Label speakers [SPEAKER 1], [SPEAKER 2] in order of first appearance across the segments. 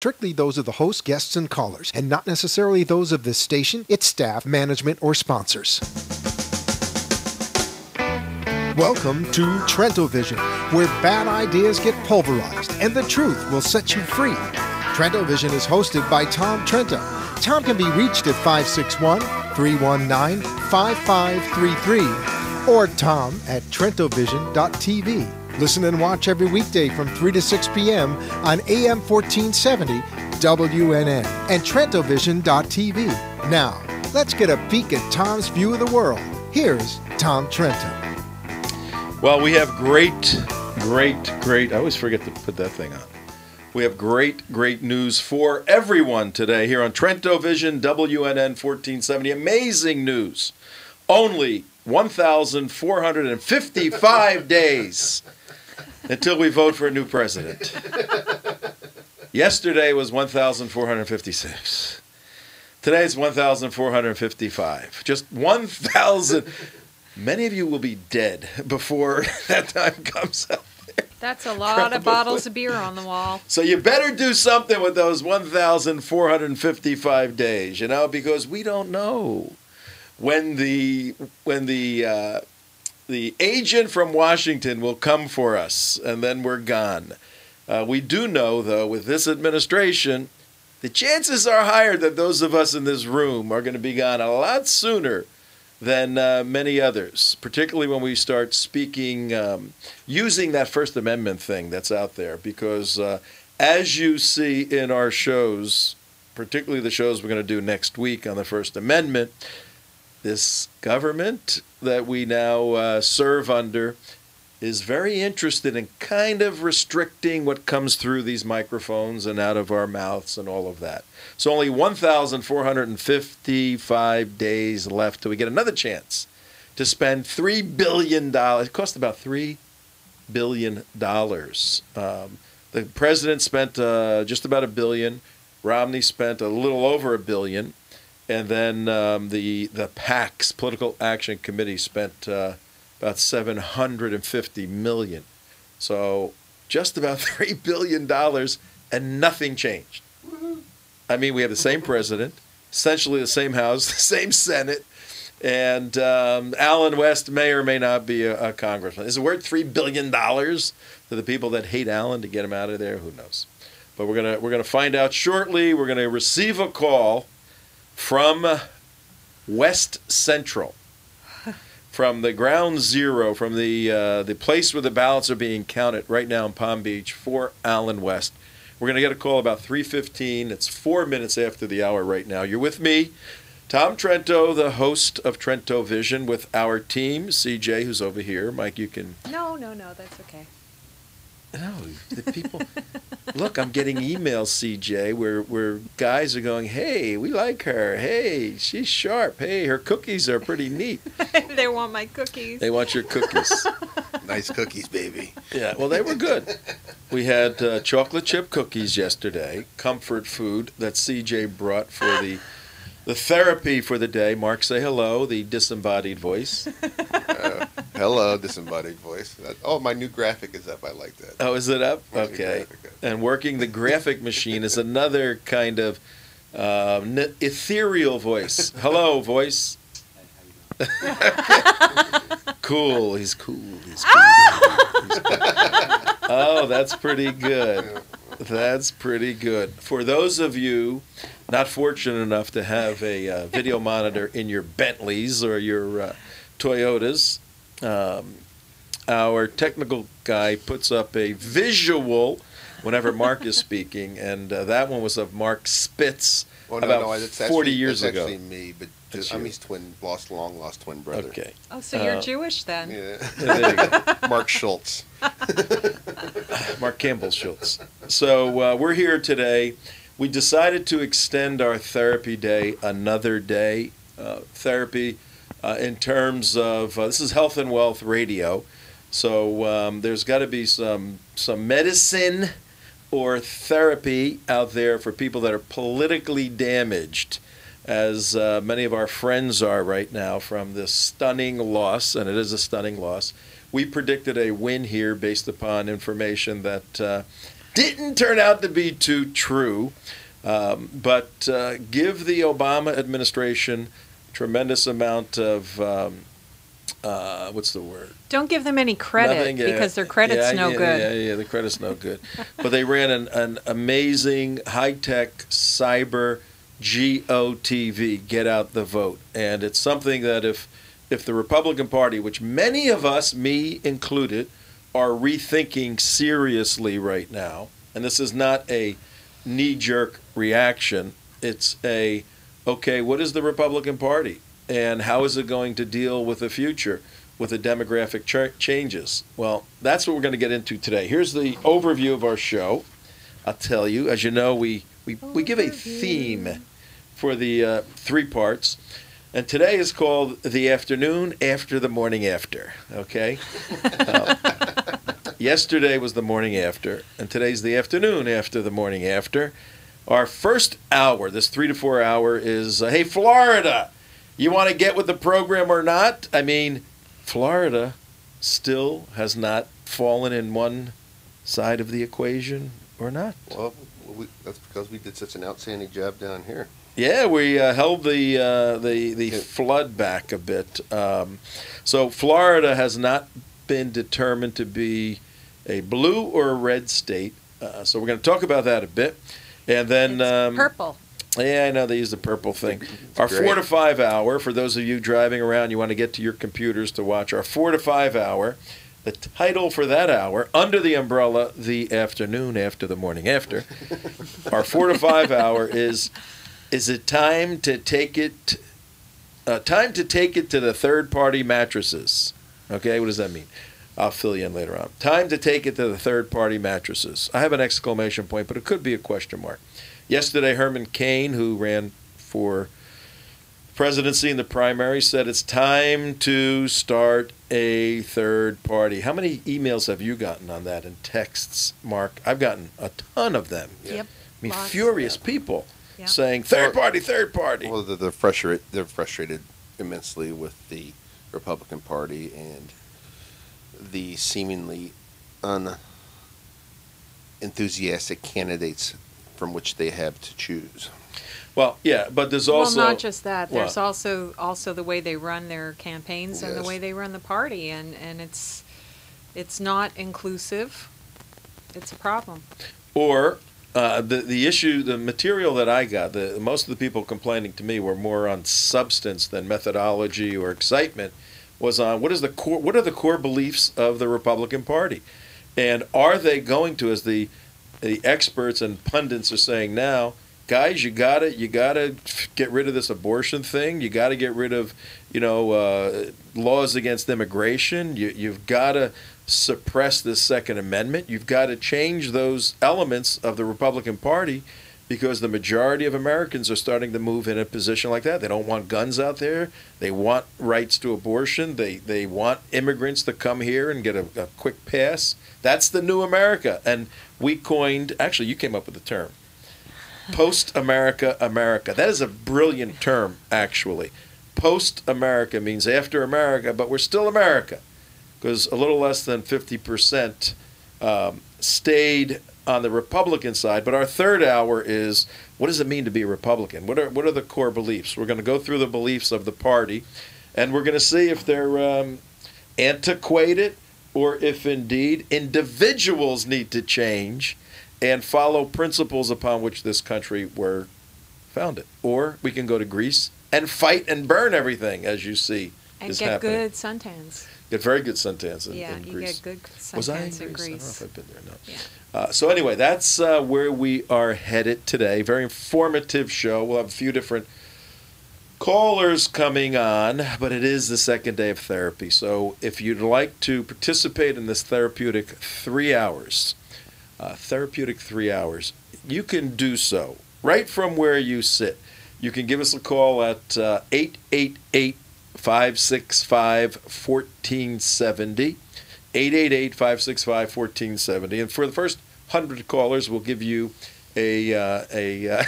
[SPEAKER 1] Strictly those of the host, guests, and callers, and not necessarily those of this station, its staff, management, or sponsors. Welcome to Trento Vision, where bad ideas get pulverized and the truth will set you free. Trento Vision is hosted by Tom Trento. Tom can be reached at 561-319-5533 or Tom at trentovision.tv. Listen and watch every weekday from 3 to 6 p.m. on AM 1470 WNN and trentovision.tv. Now, let's get a peek at Tom's view of the world. Here's Tom Trento.
[SPEAKER 2] Well, we have great, I always forget to put that thing on. We have great news for everyone today here on Trento Vision WNN 1470. Amazing news. Only 1,455 days until we vote for a new president. Yesterday was 1,456. Today it's 1,455. Just 1,000. Many of you will be dead before that time comes out there.
[SPEAKER 3] That's a lot of bottles of beer on the wall.
[SPEAKER 2] So you better do something with those 1,455 days, because we don't know when the agent from Washington will come for us, and then we're gone. We do know, though, with this administration, the chances are higher that those of us in this room are going to be gone a lot sooner than many others, particularly when we start speaking, using that First Amendment thing that's out there. Because as you see in our shows, particularly the shows we're going to do next week on the First Amendment, this government that we now serve under is very interested in kind of restricting what comes through these microphones and out of our mouths and all of that. So only 1,455 days left till we get another chance to spend $3 billion. It cost about $3 billion. The president spent just about $1 billion. Romney spent a little over $1 billion. And then the PACs, Political Action Committee, spent about $750 million. So just about $3 billion, and nothing changed. I mean, we have the same president, essentially the same House, the same Senate, and Allen West may or may not be a congressman. Is it worth $3 billion to the people that hate Allen to get him out of there? Who knows? But we're gonna find out shortly. We're gonna receive a call from West Central, from the ground zero, from the place where the ballots are being counted right now in Palm Beach for Allen West. We're going to get a call about 3:15. It's 4 minutes after the hour right now. You're with me, Tom Trento, the host of Trento Vision, with our team, CJ, who's over here. Mike, you can...
[SPEAKER 3] No, that's okay.
[SPEAKER 2] No, the people... Look, I'm getting emails, CJ, where guys are going, hey, we like her. Hey, she's sharp. Hey, her cookies are pretty neat.
[SPEAKER 3] They want my cookies.
[SPEAKER 2] They want your cookies.
[SPEAKER 4] Nice cookies, baby.
[SPEAKER 2] Yeah, well, they were good. We had chocolate chip cookies yesterday, comfort food that CJ brought for the therapy for the day. Mark, say hello, the disembodied voice.
[SPEAKER 4] Hello, disembodied voice. My new graphic is up. I like that.
[SPEAKER 2] Oh, is it up? Okay. And working the graphic machine is another kind of ethereal voice. Hello, voice. Cool. He's cool. He's cool. Oh, that's pretty good. That's pretty good. For those of you not fortunate enough to have a video monitor in your Bentleys or your Toyotas, our technical guy puts up a visual whenever Mark is speaking, and that one was of Mark Spitz about 40 years ago.
[SPEAKER 4] That's actually me, but I'm his long lost twin brother.
[SPEAKER 2] Okay.
[SPEAKER 3] Oh, so you're Jewish then?
[SPEAKER 4] Yeah.
[SPEAKER 2] There you go.
[SPEAKER 4] Mark Schultz.
[SPEAKER 2] Mark Campbell Schultz. So we're here today. We decided to extend our therapy day another day. Therapy in terms of, this is Health and Wealth Radio, so there's got to be some medicine or therapy out there for people that are politically damaged, as many of our friends are right now from this stunning loss, and it is a stunning loss. We predicted a win here based upon information that didn't turn out to be too true. But give the Obama administration a tremendous amount of, what's the word?
[SPEAKER 3] Don't give them any credit because their credit's no good.
[SPEAKER 2] Yeah, the credit's no good. But they ran an amazing high-tech cyber GOTV, get out the vote. And it's something that if the Republican Party, which many of us, me included, are rethinking seriously right now, and this is not a knee-jerk reaction, it's okay, what is the Republican Party? And how is it going to deal with the future, with the demographic changes? Well, that's what we're going to get into today. Here's the overview of our show. I'll tell you, as you know, we give a theme for the 3 parts. And today is called The Afternoon After the Morning After, okay? Yesterday was the morning after, and today's the afternoon after the morning after. Our first hour, this 3 to 4 hour, is, hey, Florida, you want to get with the program or not? I mean, Florida still has not fallen in one side of the equation or not.
[SPEAKER 4] Well, that's because we did such an outstanding job down here.
[SPEAKER 2] Yeah, we held the flood back a bit. So Florida has not been determined to be a blue or a red state. So we're going to talk about that a bit. And then
[SPEAKER 3] It's purple.
[SPEAKER 2] Yeah, I know they use the purple thing.
[SPEAKER 4] It's
[SPEAKER 2] Our
[SPEAKER 4] great.
[SPEAKER 2] 4 to 5 hour, for those of you driving around, you want to get to your computers to watch our 4 to 5 hour. The title for that hour, under the umbrella, The Afternoon After the Morning After. Our 4 to 5 hour is it time to take it to the third-party mattresses? Okay, what does that mean? I'll fill you in later on. Time to take it to the third-party mattresses. I have an exclamation point, but it could be a question mark. Yesterday, Herman Cain, who ran for presidency in the primary, said it's time to start a third party. How many emails have you gotten on that and texts, Mark? I've gotten a ton of them.
[SPEAKER 3] Yep.
[SPEAKER 2] I mean,
[SPEAKER 3] Lots.
[SPEAKER 2] furious people
[SPEAKER 3] Yeah.
[SPEAKER 2] saying, third party, third party.
[SPEAKER 4] Well, they're frustrated immensely with the Republican Party and the seemingly unenthusiastic candidates from which they have to choose.
[SPEAKER 2] Well, yeah, but there's also...
[SPEAKER 3] Well, not just that. There's
[SPEAKER 2] What?
[SPEAKER 3] also the way they run their campaigns and the
[SPEAKER 4] Yes.
[SPEAKER 3] way they run the party, and it's not inclusive. It's a problem.
[SPEAKER 2] Or the issue, the material that I got, most of the people complaining to me were more on substance than methodology or excitement, was on what are the core beliefs of the Republican Party, and are they going to, as the experts and pundits are saying now, guys, you gotta get rid of this abortion thing. You gotta get rid of laws against immigration. You've gotta suppress the Second Amendment. You've got to change those elements of the Republican Party because the majority of Americans are starting to move in a position like that. They don't want guns out there. They want rights to abortion. They want immigrants to come here and get a quick pass. That's the new America. And we coined, actually, you came up with the term, post-America America. That is a brilliant term, actually. Post-America means after America, but we're still America, because a little less than 50% stayed on the Republican side. But our third hour is, what does it mean to be a Republican? What are the core beliefs? We're going to go through the beliefs of the party, and we're going to see if they're antiquated or if indeed individuals need to change and follow principles upon which this country were founded. Or we can go to Greece and fight and burn everything, as you see
[SPEAKER 3] And
[SPEAKER 2] is
[SPEAKER 3] get
[SPEAKER 2] happening.
[SPEAKER 3] good suntans.
[SPEAKER 2] Get very good suntans in
[SPEAKER 3] Yeah,
[SPEAKER 2] in
[SPEAKER 3] you
[SPEAKER 2] Greece.
[SPEAKER 3] get good
[SPEAKER 2] Was I in
[SPEAKER 3] suntans in
[SPEAKER 2] Greece? I don't know
[SPEAKER 3] Greece.
[SPEAKER 2] if I've been there. No.
[SPEAKER 3] Yeah.
[SPEAKER 2] So anyway, that's where we are headed today. Very informative show. We'll have a few different callers coming on, but it is the second day of therapy. So if you'd like to participate in this therapeutic 3 hours, you can do so right from where you sit. You can give us a call at 888-565-1470, 888-565-1470. And for the first 100 callers, we'll give you an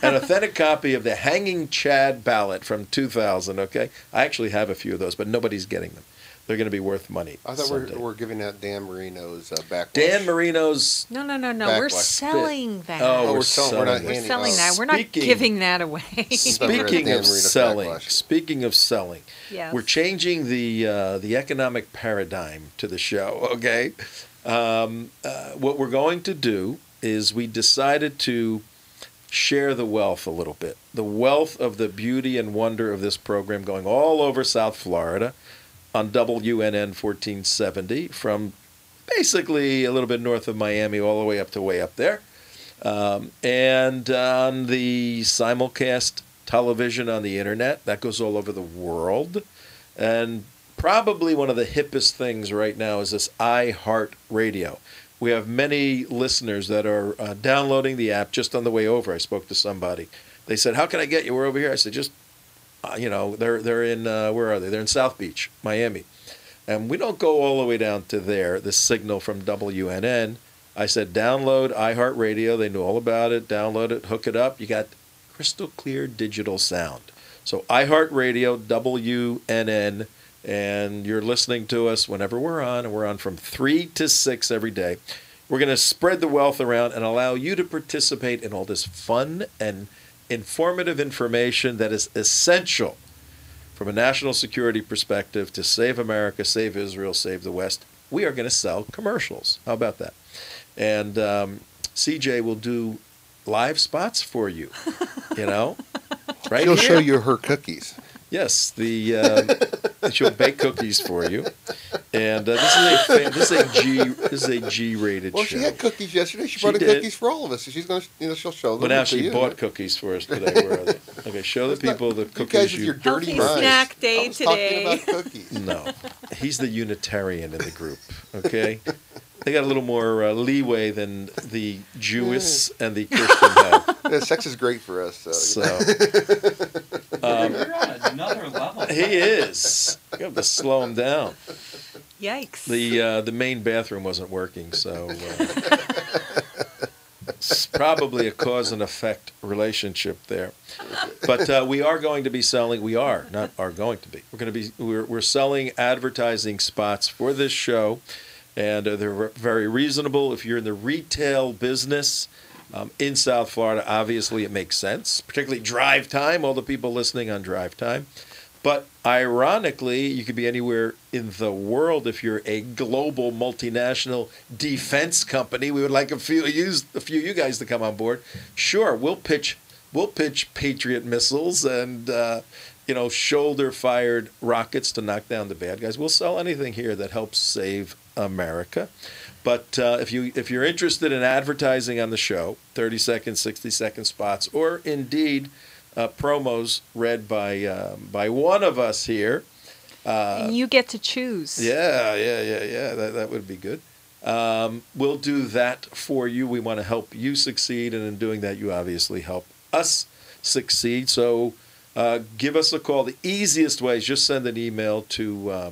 [SPEAKER 2] authentic copy of the Hanging Chad ballot from 2000, okay? I actually have a few of those, but nobody's getting them. They're going to be worth money.
[SPEAKER 4] I thought
[SPEAKER 2] someday.
[SPEAKER 4] we're giving out Dan Marino's backwash.
[SPEAKER 2] Dan Marino's.
[SPEAKER 3] No. We're
[SPEAKER 4] Backlash.
[SPEAKER 3] selling that.
[SPEAKER 2] Oh, we're
[SPEAKER 4] We're
[SPEAKER 2] selling.
[SPEAKER 4] not
[SPEAKER 3] We're
[SPEAKER 4] handing-
[SPEAKER 3] selling that. We're not
[SPEAKER 2] Speaking-
[SPEAKER 3] giving that away.
[SPEAKER 2] Speaking
[SPEAKER 4] Dan
[SPEAKER 2] of
[SPEAKER 4] Marino's
[SPEAKER 2] selling,
[SPEAKER 4] backlash.
[SPEAKER 3] Yes.
[SPEAKER 2] we're changing the economic paradigm to the show. Okay, what we're going to do is we decided to share the wealth a little bit, the wealth of the beauty and wonder of this program going all over South Florida on WNN 1470 from basically a little bit north of Miami all the way up to way up there. And on the simulcast television on the internet, that goes all over the world. And probably one of the hippest things right now is this iHeartRadio. We have many listeners that are downloading the app just on the way over. I spoke to somebody. They said, "How can I get you? We're over here." I said, "Just, they're in, where are they? They're in South Beach, Miami. And we don't go all the way down to there, the signal from WNN. I said, download iHeartRadio. They knew all about it. Download it, hook it up. You got crystal clear digital sound. So iHeartRadio, WNN, and you're listening to us whenever we're on, and we're on from 3 to 6 every day. We're going to spread the wealth around and allow you to participate in all this fun and informative information that is essential from a national security perspective to save America, save Israel, save the West. We are going to sell commercials. How about that? And CJ will do live spots for you, right
[SPEAKER 4] She'll
[SPEAKER 2] here.
[SPEAKER 4] show you her cookies.
[SPEAKER 2] Yes, she'll bake cookies for you, and this is a G-rated
[SPEAKER 4] Well,
[SPEAKER 2] show.
[SPEAKER 4] she had cookies yesterday. She
[SPEAKER 2] She
[SPEAKER 4] brought in
[SPEAKER 2] did.
[SPEAKER 4] cookies for all of us. So she's going to, she'll show them.
[SPEAKER 2] But now
[SPEAKER 4] to
[SPEAKER 2] she
[SPEAKER 4] you.
[SPEAKER 2] bought cookies for us today. Where are they? Okay, show the people the
[SPEAKER 4] You
[SPEAKER 2] cookies
[SPEAKER 4] guys with your dirty
[SPEAKER 3] Healthy
[SPEAKER 4] minds.
[SPEAKER 3] snack day
[SPEAKER 4] I was
[SPEAKER 3] today.
[SPEAKER 4] talking about cookies.
[SPEAKER 2] No, he's the Unitarian in the group. Okay, they got a little more leeway than the Jewish and the Christian have.
[SPEAKER 4] Yeah, sex is great for us.
[SPEAKER 2] So
[SPEAKER 5] You're on another level.
[SPEAKER 2] he is. You have to slow him down.
[SPEAKER 3] Yikes.
[SPEAKER 2] The main bathroom wasn't working, so it's probably a cause and effect relationship there. But we are going to be selling. We are not are going to be. We're going to be. We're selling advertising spots for this show, and they're very reasonable. If you're in the retail business in South Florida, obviously it makes sense, particularly drive time. All the people listening on drive time. But ironically, you could be anywhere in the world if you're a global multinational defense company. We would like a few of you guys to come on board. Sure, we'll pitch Patriot missiles and shoulder-fired rockets to knock down the bad guys. We'll sell anything here that helps save America. But if you're interested in advertising on the show, 30-second, 60-second spots, or indeed promos read by one of us here.
[SPEAKER 3] And you get to choose.
[SPEAKER 2] Yeah. That would be good. We'll do that for you. We want to help you succeed, and in doing that, you obviously help us succeed. So give us a call. The easiest way is just send an email to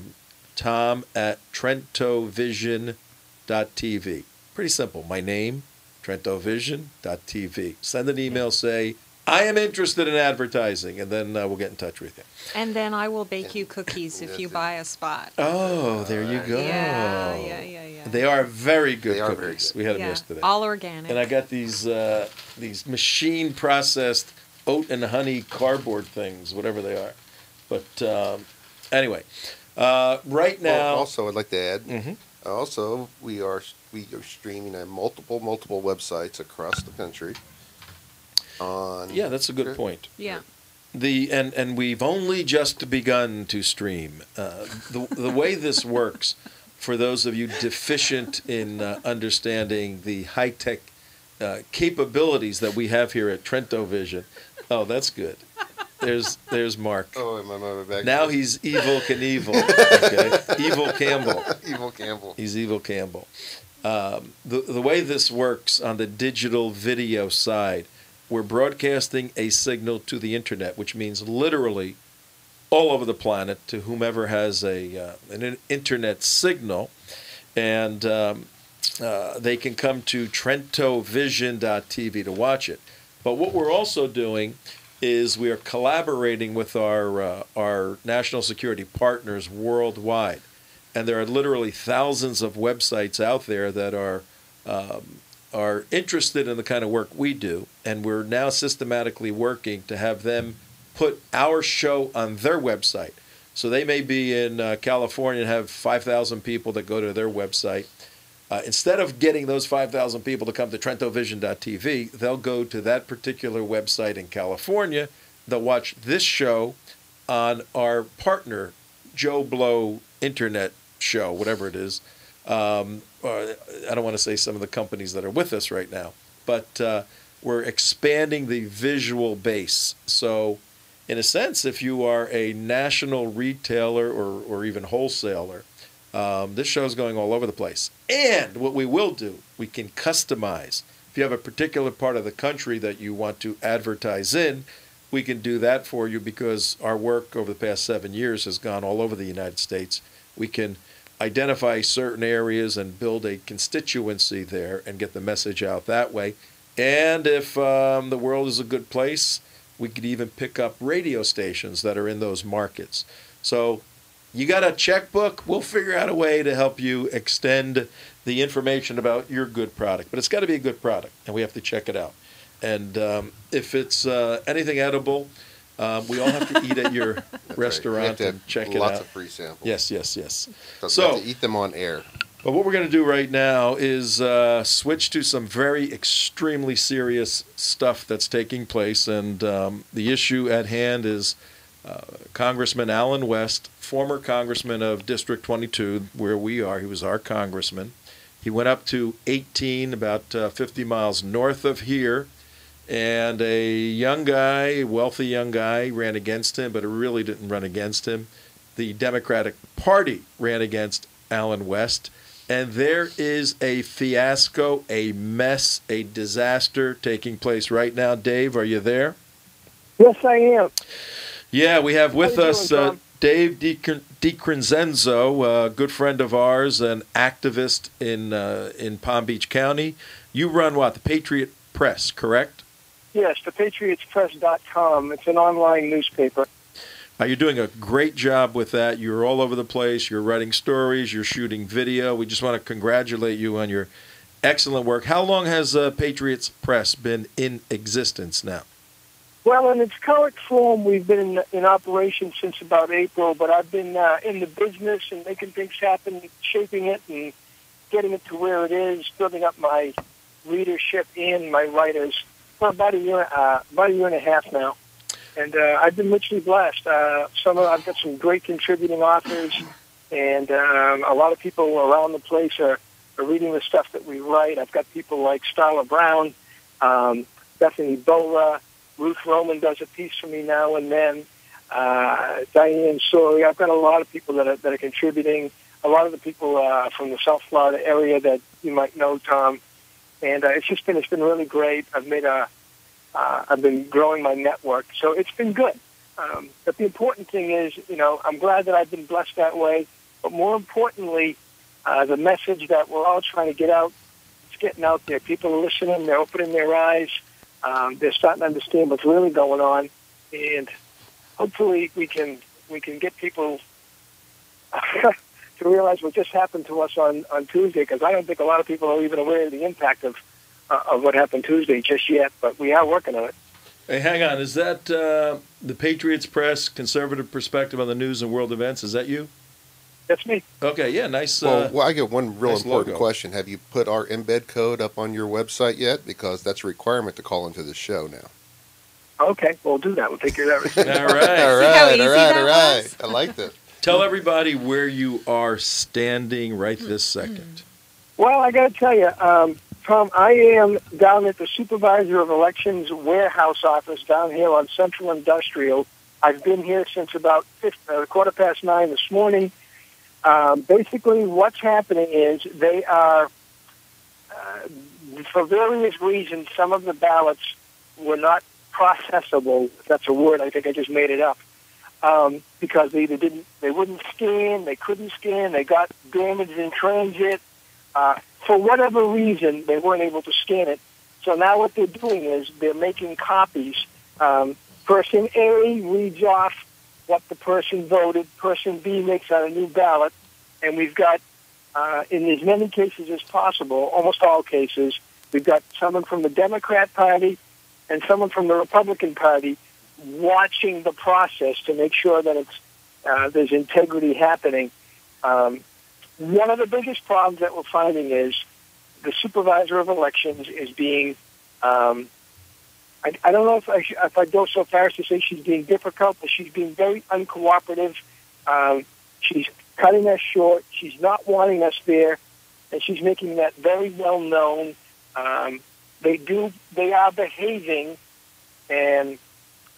[SPEAKER 2] tom@trentovision.tv. Pretty simple. My name, trentovision.tv. Send an email, say, I am interested in advertising, and then we'll get in touch with you.
[SPEAKER 3] And then I will bake you cookies if you buy a spot.
[SPEAKER 2] Oh, there you go.
[SPEAKER 3] Yeah.
[SPEAKER 2] They are very good
[SPEAKER 4] They are very
[SPEAKER 2] cookies.
[SPEAKER 4] good.
[SPEAKER 2] We had them
[SPEAKER 3] Yeah,
[SPEAKER 2] yesterday.
[SPEAKER 3] all organic.
[SPEAKER 2] And I got these machine processed oat and honey cardboard things, whatever they are. But anyway, right now.
[SPEAKER 4] Well, also, I'd like to add.
[SPEAKER 2] Mhm.
[SPEAKER 4] Also, we are streaming on multiple websites across the country.
[SPEAKER 2] Yeah, that's a good
[SPEAKER 4] Sure.
[SPEAKER 2] point.
[SPEAKER 3] Yeah.
[SPEAKER 2] And we've only just begun to stream. The way this works, for those of you deficient in understanding the high tech capabilities that we have here at Trento Vision. Oh, that's good. There's Mark.
[SPEAKER 4] Oh, am I back?
[SPEAKER 2] Now he's Evil Knievel. Okay, Evil Campbell.
[SPEAKER 4] Evil Campbell.
[SPEAKER 2] He's Evil Campbell. The way this works on the digital video side, we're broadcasting a signal to the internet, which means literally all over the planet to whomever has an internet signal, and they can come to trentovision.tv to watch it. But what we're also doing is we are collaborating with our national security partners worldwide. and there are literally thousands of websites out there that are interested in the kind of work we do, and we're now systematically working to have them put our show on their website. So they may be in California and have 5,000 people that go to their website. Instead of getting those 5,000 people to come to TrentoVision.tv, they'll go to that particular website in California. They'll watch this show on our partner, Joe Blow Internet show, whatever it is. I don't want to say some of the companies that are with us right now, but we're expanding the visual base. So in a sense, if you are a national retailer or even wholesaler, this show is going all over the place. And what we will do, we can customize. If you have a particular part of the country that you want to advertise in, we can do that for you because our work over the past 7 years has gone all over the United States. We can identify certain areas and build a constituency there and get the message out that way. And if the world is a good place, we could even pick up radio stations that are in those markets. So you got a checkbook, we'll figure out a way to help you extend the information about your good product. But it's got to be a good product, and we have to check it out. And if it's anything edible, we all have to eat at your restaurant and check it out.
[SPEAKER 4] Lots of free samples.
[SPEAKER 2] Yes.
[SPEAKER 4] So we have to eat them on air.
[SPEAKER 2] But what we're going to do right now is switch to some very extremely serious stuff that's taking place. And the issue at hand is Congressman Allen West, former congressman of District 22, where we are. He was our congressman. He went up to 18, about 50 miles north of here. And a young guy, wealthy young guy, ran against him, but it really didn't run against him. The Democratic Party ran against Allen West. And there is a fiasco, a mess, a disaster taking place right now. Dave, are you there?
[SPEAKER 5] Yes, I am.
[SPEAKER 2] Yeah, we have with us Dave DiCrescenzo, a good friend of ours, an activist in Palm Beach County. You run what? The Patriot Press, correct?
[SPEAKER 5] Yes, thepatriotspress.com. It's an online newspaper.
[SPEAKER 2] You're doing a great job with that. You're all over the place. You're writing stories. You're shooting video. We just want to congratulate you on your excellent work. How long has Patriots Press been in existence now?
[SPEAKER 5] Well, in its current form, we've been in operation since about April, but I've been in the business and making things happen, shaping it and getting it to where it is, building up my readership and my writers for about a year and a half now. And I've been richly blessed. I've got some great contributing authors, and a lot of people around the place are reading the stuff that we write. I've got people like Starla Brown, Bethany Bola, Ruth Roman does a piece for me now and then, Diane Sori. I've got a lot of people that are contributing. A lot of the people from the South Florida area that you might know, Tom. And it's been really great. I've been growing my network, so it's been good. But the important thing is, I'm glad that I've been blessed that way. But more importantly, the message that we're all trying to get out, it's getting out there. People are listening. They're opening their eyes. They're starting to understand what's really going on, and hopefully we can get people to realize what just happened to us on Tuesday. Because I don't think a lot of people are even aware of the impact of what happened Tuesday just yet, but we are working on it.
[SPEAKER 2] Hey, hang on. Is that the Patriots Press Conservative Perspective on the News and World Events? Is that you?
[SPEAKER 5] That's me.
[SPEAKER 2] Okay, yeah, nice.
[SPEAKER 4] Well, I get one real
[SPEAKER 2] nice
[SPEAKER 4] important
[SPEAKER 2] logo.
[SPEAKER 4] question. Have you put our embed code up on your website yet? Because that's a requirement to call into the show now.
[SPEAKER 5] Okay, we'll do that. We'll take care of everything.
[SPEAKER 2] All right.
[SPEAKER 3] how easy that was?
[SPEAKER 4] I like that.
[SPEAKER 2] Tell everybody where you are standing right this second.
[SPEAKER 5] Well, I got to tell you, Tom, I am down at the Supervisor of Elections warehouse office down here on Central Industrial. I've been here since about 9:15 this morning. Basically, what's happening is they are, for various reasons, some of the ballots were not processable. If that's a word, I think I just made it up. Because they wouldn't scan, they couldn't scan, they got damaged in transit. For whatever reason, they weren't able to scan it. So now what they're doing is they're making copies. Person A reads off what the person voted. Person B makes out a new ballot. and we've got, in as many cases as possible, almost all cases, we've got someone from the Democrat Party and someone from the Republican Party watching the process to make sure that there's integrity happening. One of the biggest problems that we're finding is the supervisor of elections is being, I don't know if I go so far as to say she's being difficult, but she's being very uncooperative. She's cutting us short. She's not wanting us there, and she's making that very well known. They are behaving, and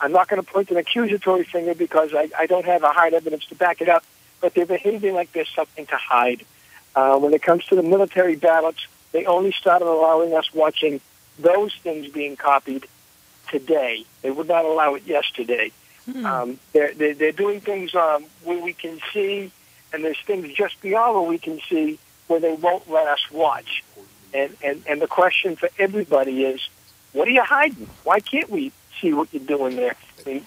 [SPEAKER 5] I'm not going to point an accusatory finger because I don't have a hard evidence to back it up, but they're behaving like there's something to hide. When it comes to the military ballots, they only started allowing us watching those things being copied today. They would not allow it yesterday. They're doing things where we can see, and there's things just beyond where we can see where they won't let us watch. And the question for everybody is, what are you hiding? Why can't we see what you're doing there? I mean,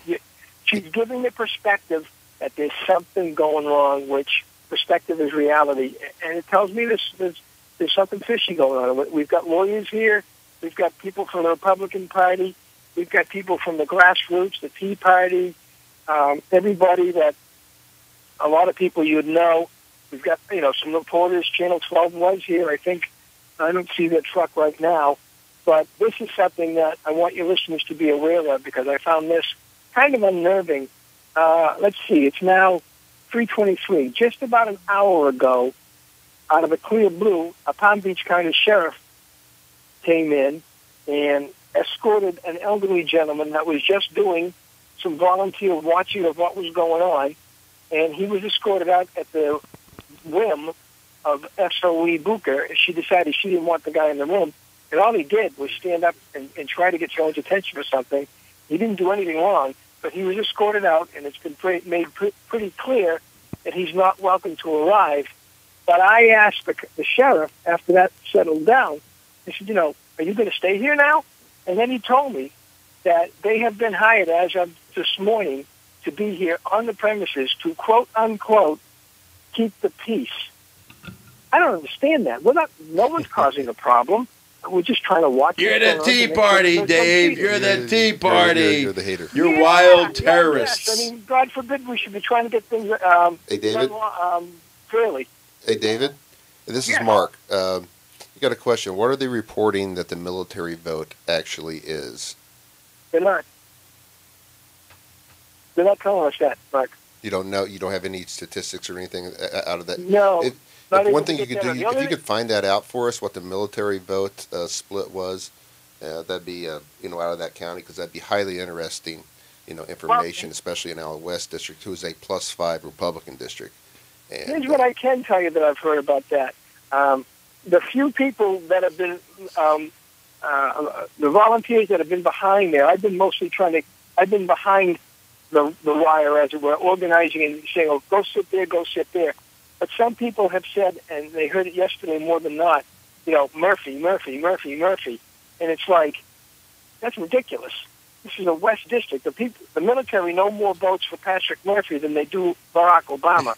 [SPEAKER 5] she's giving the perspective that there's something going wrong, which perspective is reality. And it tells me there's something fishy going on. We've got lawyers here. We've got people from the Republican Party. We've got people from the grassroots, the Tea Party, everybody that a lot of people you'd know. We've got, some reporters. Channel 12 was here. I don't see their truck right now. But this is something that I want your listeners to be aware of because I found this kind of unnerving. Let's see. It's now 3:23. Just about an hour ago, out of the clear blue, a Palm Beach County sheriff came in and escorted an elderly gentleman that was just doing some volunteer watching of what was going on, and he was escorted out at the whim of SOE Booker. She decided she didn't want the guy in the room, and all he did was stand up and try to get someone's attention for something. He didn't do anything wrong, but he was escorted out, and it's been made pretty clear that he's not welcome to arrive. But I asked the sheriff after that settled down, I said, are you going to stay here now? And then he told me that they have been hired as of this morning to be here on the premises to, quote, unquote, keep the peace. I don't understand that. No one's causing a problem. We're just trying to watch.
[SPEAKER 2] You're the Tea Party, Dave. You're the Tea Party.
[SPEAKER 4] You're the hater.
[SPEAKER 2] You're wild terrorists.
[SPEAKER 5] Yes. I mean, God forbid we should be trying to get things
[SPEAKER 4] Hey, David?
[SPEAKER 5] fairly.
[SPEAKER 4] Hey, David? This is Mark. You got a question. What are they reporting that the military vote actually is?
[SPEAKER 5] They're not. They're not telling us that, Mark.
[SPEAKER 4] You don't know? You don't have any statistics or anything out of that?
[SPEAKER 5] No.
[SPEAKER 4] One thing you could do, if you could find that out for us, what the military vote split was, that'd be, out of that county, because that'd be highly interesting, information, especially in our West District, who is a +5 Republican district. And,
[SPEAKER 5] here's what I can tell you that I've heard about that. The few people that have been, the volunteers that have been behind there, I've been behind the wire, as it were, organizing and saying, oh, go sit there, go sit there. But some people have said, and they heard it yesterday more than not, Murphy. And it's like, that's ridiculous. This is a West District. The military know more votes for Patrick Murphy than they do Barack Obama.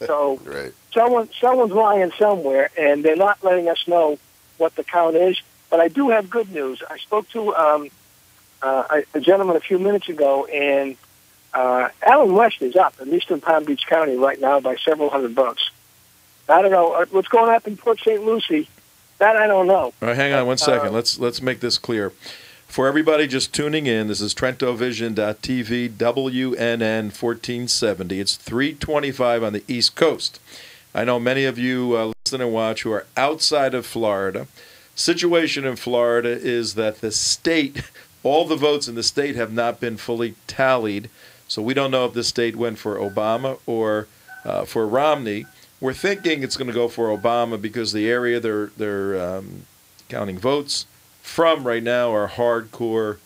[SPEAKER 5] So
[SPEAKER 4] right.
[SPEAKER 5] someone's lying somewhere, and they're not letting us know what the count is. But I do have good news. I spoke to a gentleman a few minutes ago, and Allen West is up, at least in Palm Beach County right now, by several hundred votes. I don't know what's going up in Port St. Lucie. That I don't know.
[SPEAKER 2] All right, hang on one second. Let's make this clear. For everybody just tuning in, this is TrentoVision.tv, WNN 1470. It's 3:25 on the East Coast. I know many of you listen and watch who are outside of Florida. Situation in Florida is that the state, all the votes in the state have not been fully tallied. So we don't know if the state went for Obama or for Romney. We're thinking it's going to go for Obama because the area they're counting votes from right now are hardcore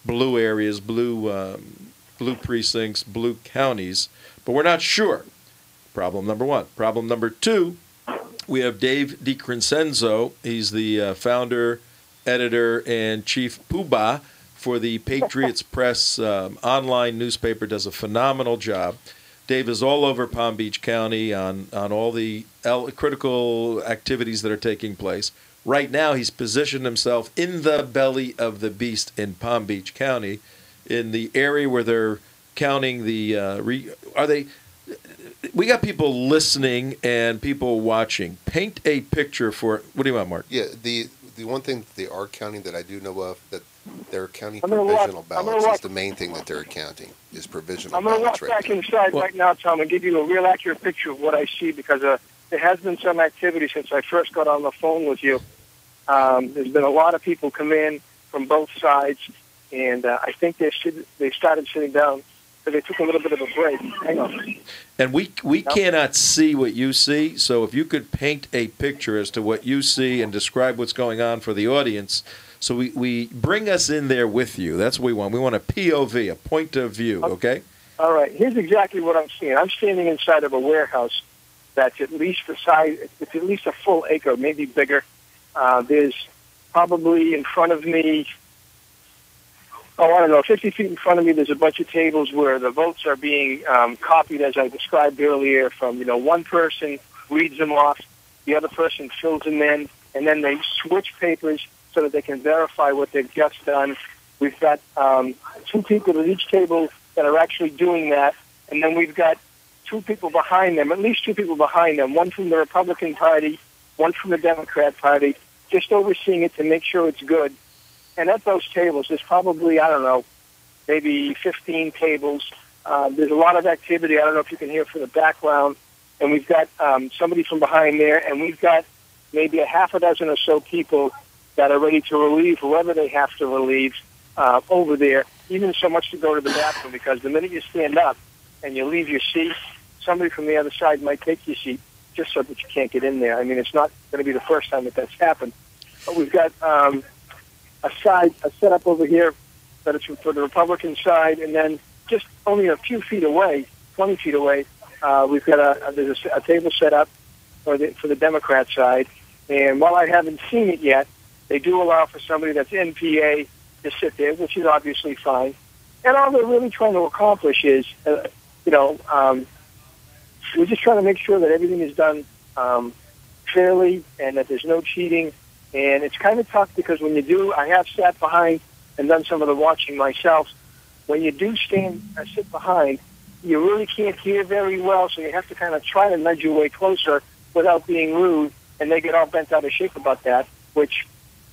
[SPEAKER 2] blue areas, blue precincts, blue counties. But we're not sure. Problem number one. Problem number two, we have Dave DiCrescenzo. He's the founder, editor, and chief poobah for the Patriots Press online newspaper. Does a phenomenal job. Dave is all over Palm Beach County on all the critical activities that are taking place. Right now, he's positioned himself in the belly of the beast in Palm Beach County, in the area where they're counting the. We got people listening and people watching. Paint a picture for. What do you want, Mark?
[SPEAKER 4] Yeah, the one thing that they are counting that I do know of, that they're counting provisional ballots. Is the main thing that they're counting is provisional ballots.
[SPEAKER 5] I'm going to walk back inside right now, Tom, and give you a real accurate picture of what I see, because there has been some activity since I first got on the phone with you. There's been a lot of people come in from both sides, and I think they started sitting down, so they took a little bit of a break. Hang on.
[SPEAKER 2] And we cannot see what you see, so if you could paint a picture as to what you see and describe what's going on for the audience, so we bring us in there with you. That's what we want. We want a POV, a point of view, okay?
[SPEAKER 5] All right. Here's exactly what I'm seeing. I'm standing inside of a warehouse that's at least the size, it's at least a full acre, maybe bigger. There's probably in front of me, 50 feet in front of me, there's a bunch of tables where the votes are being copied, as I described earlier, from, one person reads them off, the other person fills them in, and then they switch papers so that they can verify what they've just done. We've got 2 people at each table that are actually doing that, and then we've got 2 people behind them, at least 2 people behind them, one from the Republican Party, one from the Democrat Party, just overseeing it to make sure it's good. And at those tables, there's probably, maybe 15 tables. There's a lot of activity. I don't know if you can hear from the background. And we've got somebody from behind there, and we've got maybe a half a dozen or so people that are ready to relieve whoever they have to relieve over there, even so much to go to the bathroom, because the minute you stand up and you leave your seat, somebody from the other side might take your seat just so that you can't get in there. I mean, it's not going to be the first time that that's happened. But we've got a setup over here that is for the Republican side, and then just only a few feet away, 20 feet away, we've got there's a table set up for the Democrat side. And while I haven't seen it yet, they do allow for somebody that's NPA to sit there, which is obviously fine. And all they're really trying to accomplish is, we're just trying to make sure that everything is done fairly and that there's no cheating. And it's kind of tough because when you do, I have sat behind and done some of the watching myself. When you do sit behind, you really can't hear very well, so you have to kind of try to nudge your way closer without being rude, and they get all bent out of shape about that, which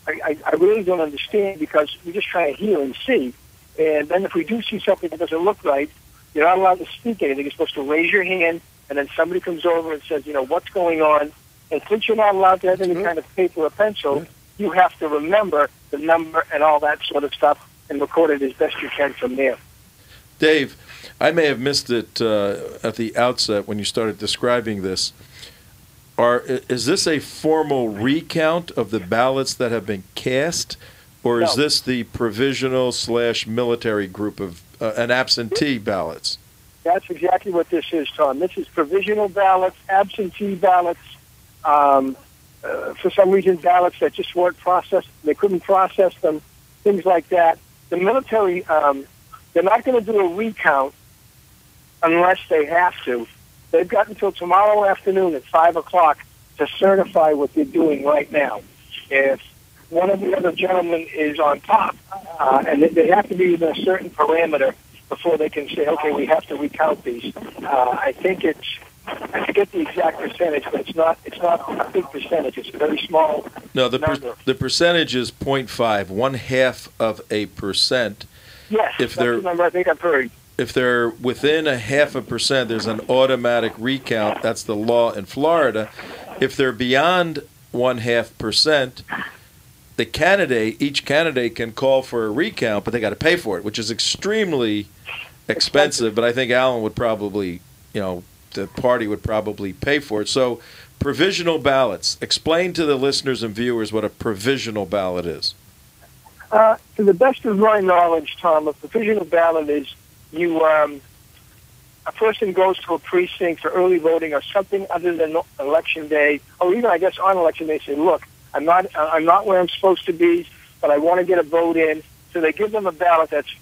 [SPEAKER 5] I really don't understand, because we're just trying to hear and see. And then if we do see something that doesn't look right, you're not allowed to speak anything. You're supposed to raise your hand, and then somebody comes over and says, what's going on? And since you're not allowed to have any kind of paper or pencil, you have to remember the number and all that sort of stuff and record it as best you can from there.
[SPEAKER 2] Dave, I may have missed it at the outset when you started describing this. Is this a formal recount of the ballots that have been cast, or is this the provisional/military group of an absentee ballots?
[SPEAKER 5] That's exactly what this is, Tom. This is provisional ballots, absentee ballots, for some reason ballots that just weren't processed. They couldn't process them, things like that. The military, they're not going to do a recount unless they have to. They've got until tomorrow afternoon at 5 o'clock to certify what they're doing right now. If one of the other gentlemen is on top, and they have to be within a certain parameter before they can say, okay, we have to recount these. I forget the exact percentage, but it's not a big percentage. It's a very small number.
[SPEAKER 2] The percentage is 0.5, 0.5%.
[SPEAKER 5] Yes, that's the number I think I've heard.
[SPEAKER 2] If they're within 0.5%, there's an automatic recount. That's the law in Florida. If they're beyond 0.5%, each candidate can call for a recount, but they got to pay for it, which is extremely expensive. But I think Alan would probably, the party would probably pay for it. So provisional ballots. Explain to the listeners and viewers what a provisional ballot is.
[SPEAKER 5] To the best of my knowledge, Tom, a provisional ballot is a person goes to a precinct for early voting or something other than election day, or even I guess on election day, say, look, I'm not where I'm supposed to be, but I want to get a vote in. So they give them a ballot that's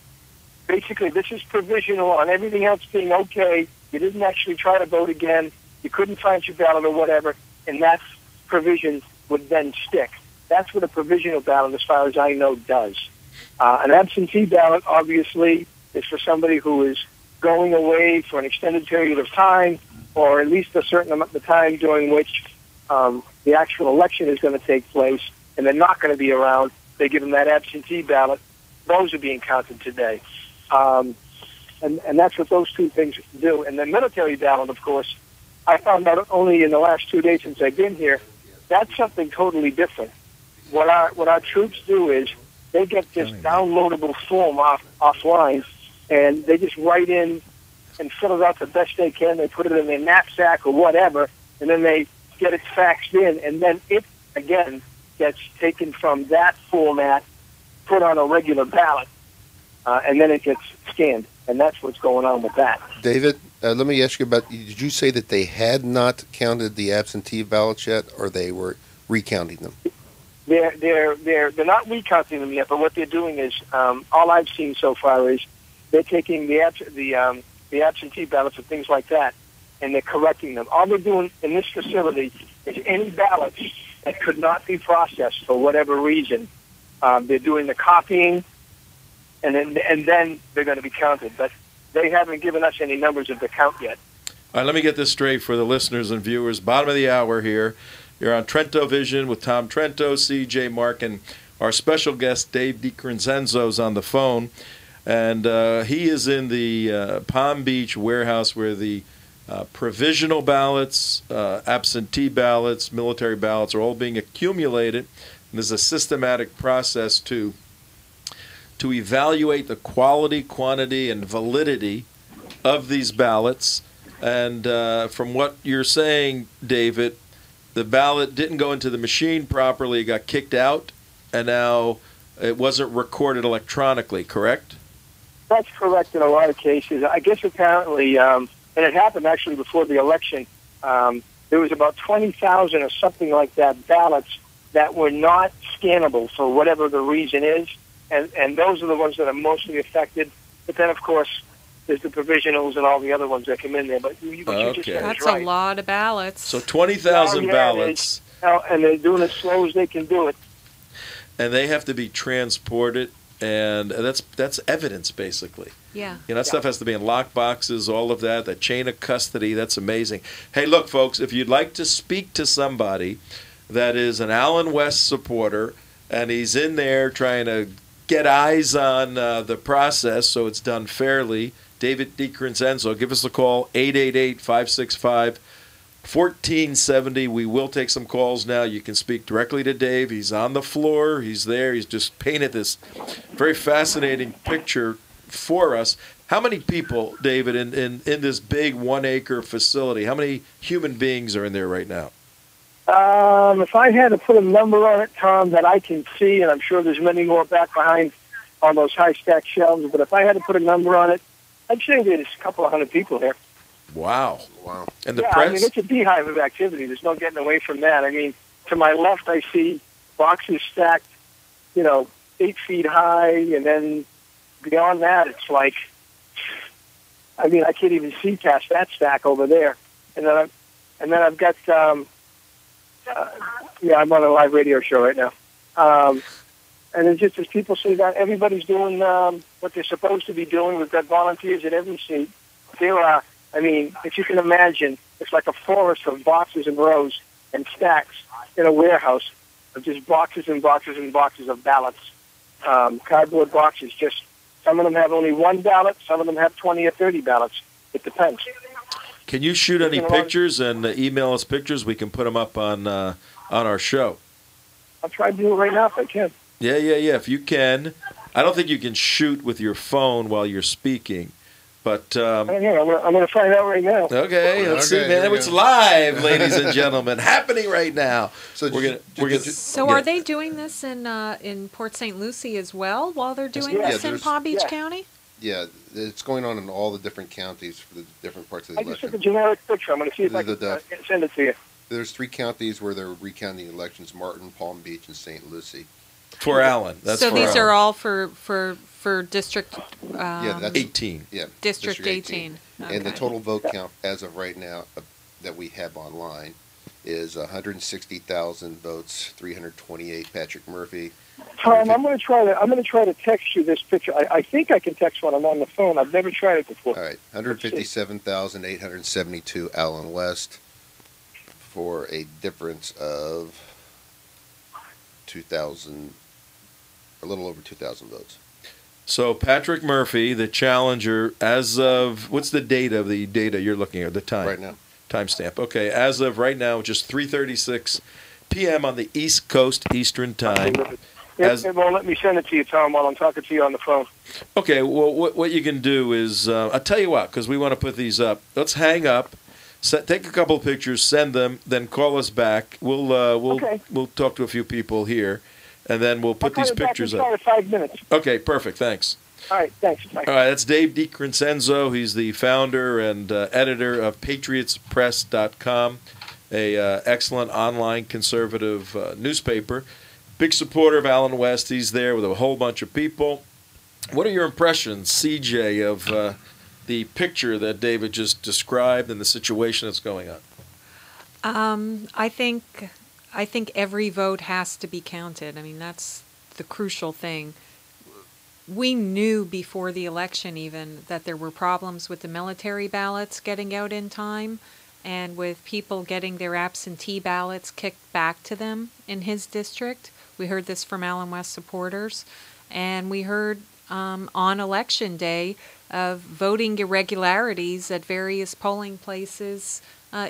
[SPEAKER 5] basically, this is provisional on everything else being okay. you didn't actually try to vote again, you couldn't find your ballot or whatever, and that provision would then stick. That's what a provisional ballot, as far as I know, does. An absentee ballot, obviously, is for somebody who is going away for an extended period of time, or at least a certain amount of time during which the actual election is going to take place, and they're not going to be around. They give them that absentee ballot. Those are being counted today. And that's what those two things do. And the military ballot, of course, I found out only in the last 2 days since I've been here, that's something totally different. What our troops do is they get this downloadable form offline, and they just write in and fill it out the best they can. They put it in their knapsack or whatever, and then they get it faxed in, and then it, again, gets taken from that format, put on a regular ballot, and then it gets scanned. And that's what's going on with that.
[SPEAKER 4] David, let me ask you about, did you say that they had not counted the absentee ballots yet, or they were recounting them?
[SPEAKER 5] They're not recounting them yet, but what they're doing is, all I've seen so far is they're taking the absentee ballots and things like that, and they're correcting them. All they're doing in this facility is any ballots that could not be processed for whatever reason, they're doing the copying, and then they're going to be counted. But they haven't given us any numbers of the count yet.
[SPEAKER 2] All right, let me get this straight for the listeners and viewers. Bottom of the hour here. You're on Trento Vision with Tom Trento, C.J. Mark, and our special guest, Dave DiCrescenzo, is on the phone. And he is in the Palm Beach warehouse where the provisional ballots, absentee ballots, military ballots are all being accumulated. And there's a systematic process to evaluate the quality, quantity, and validity of these ballots. And from what you're saying, David, the ballot didn't go into the machine properly, it got kicked out, and now it wasn't recorded electronically, correct?
[SPEAKER 5] That's correct in a lot of cases. I guess apparently, and it happened actually before the election, there was about 20,000 or something like that ballots that were not scannable for whatever the reason is, and those are the ones that are mostly affected. But then, of course, there's the provisionals and all the other ones that come in there. But you just said
[SPEAKER 3] that's
[SPEAKER 5] right.
[SPEAKER 3] a lot of ballots.
[SPEAKER 2] So 20,000 ballots.
[SPEAKER 5] And they're doing it as slow as they can do it.
[SPEAKER 2] And they have to be transported, and that's evidence, basically.
[SPEAKER 3] Yeah.
[SPEAKER 2] You know, that stuff has to be in lock boxes, all of that, the chain of custody. That's amazing. Hey, look, folks, if you'd like to speak to somebody that is an Allen West supporter, and he's in there trying to get eyes on the process so it's done fairly, David DiCrescenzo, give us a call, 888-565-1470. We will take some calls now. You can speak directly to Dave. He's on the floor. He's there. He's just painted this very fascinating picture for us. How many people, David, in this big 1 acre facility, how many human beings are in there right now?
[SPEAKER 5] If I had to put a number on it, Tom, that I can see, and I'm sure there's many more back behind on those high stack shelves, but if I had to put a number on it, I'd say there's a couple of hundred people here.
[SPEAKER 2] Wow. And the
[SPEAKER 5] yeah,
[SPEAKER 2] press?
[SPEAKER 5] I mean, it's a beehive of activity. There's no getting away from that. I mean, to my left, I see boxes stacked, 8 feet high, and then beyond that, it's like, I mean, I can't even see past that stack over there. And then I've got, I'm on a live radio show right now. And it's just as people say that everybody's doing what they're supposed to be doing. We've got volunteers at every seat. There are, I mean, if you can imagine, it's like a forest of boxes and rows and stacks in a warehouse of just boxes and boxes and boxes of ballots. Cardboard boxes, just some of them have only one ballot, some of them have 20 or 30 ballots. It depends.
[SPEAKER 2] Can you shoot any pictures and email us pictures? We can put them up on our show.
[SPEAKER 5] I'll try to do it right now if I can.
[SPEAKER 2] Yeah. If you can. I don't think you can shoot with your phone while you're speaking, but
[SPEAKER 5] I don't know. I'm going to find out right now.
[SPEAKER 2] Okay, let's see, man. It's live, ladies and gentlemen, happening right now.
[SPEAKER 3] So are they doing this in Port St. Lucie as well while they're doing this in Palm Beach County?
[SPEAKER 4] Yeah, it's going on in all the different counties for the different parts of the election.
[SPEAKER 5] I just took a generic picture. I'm going to see if I can send it to you.
[SPEAKER 4] There's 3 counties where they're recounting elections: Martin, Palm Beach, and St. Lucie.
[SPEAKER 2] For Allen. That's
[SPEAKER 3] so
[SPEAKER 2] for
[SPEAKER 3] these
[SPEAKER 2] Allen.
[SPEAKER 3] are all for For District
[SPEAKER 4] that's
[SPEAKER 2] 18.
[SPEAKER 4] Yeah,
[SPEAKER 3] District 18. Okay.
[SPEAKER 4] And the total vote count as of right now that we have online is 160,000 votes, 328 Patrick Murphy.
[SPEAKER 5] Tom, I'm going to try to text you this picture. I think I can text when I'm on the phone. I've never tried it before.
[SPEAKER 4] All right, 157,872 Allen West, for a difference of 2,000, a little over 2,000 votes.
[SPEAKER 2] So Patrick Murphy, the challenger, as of, what's the date of the data you're looking at, the time?
[SPEAKER 4] Right now.
[SPEAKER 2] Timestamp. Okay, as of right now, just 3:36 p.m. on the East Coast Eastern Time.
[SPEAKER 5] It won't let me send it to you, Tom, while I'm talking to you on the phone.
[SPEAKER 2] Okay, well, what you can do is, I'll tell you what, because we want to put these up. Let's hang up, take a couple of pictures, send them, then call us back. We'll talk to a few people here, and then we'll put these pictures up.
[SPEAKER 5] 5 minutes.
[SPEAKER 2] Okay, perfect. Thanks.
[SPEAKER 5] All right, thanks. Bye.
[SPEAKER 2] All right, that's Dave DiCrescenzo. He's the founder and editor of PatriotsPress.com, a excellent online conservative newspaper. Big supporter of Allen West. He's there with a whole bunch of people. What are your impressions, CJ, of the picture that David just described and the situation that's going on?
[SPEAKER 3] I think every vote has to be counted. I mean, that's the crucial thing. We knew before the election even that there were problems with the military ballots getting out in time and with people getting their absentee ballots kicked back to them in his district. We heard this from Allen West supporters, and we heard on Election Day of voting irregularities at various polling places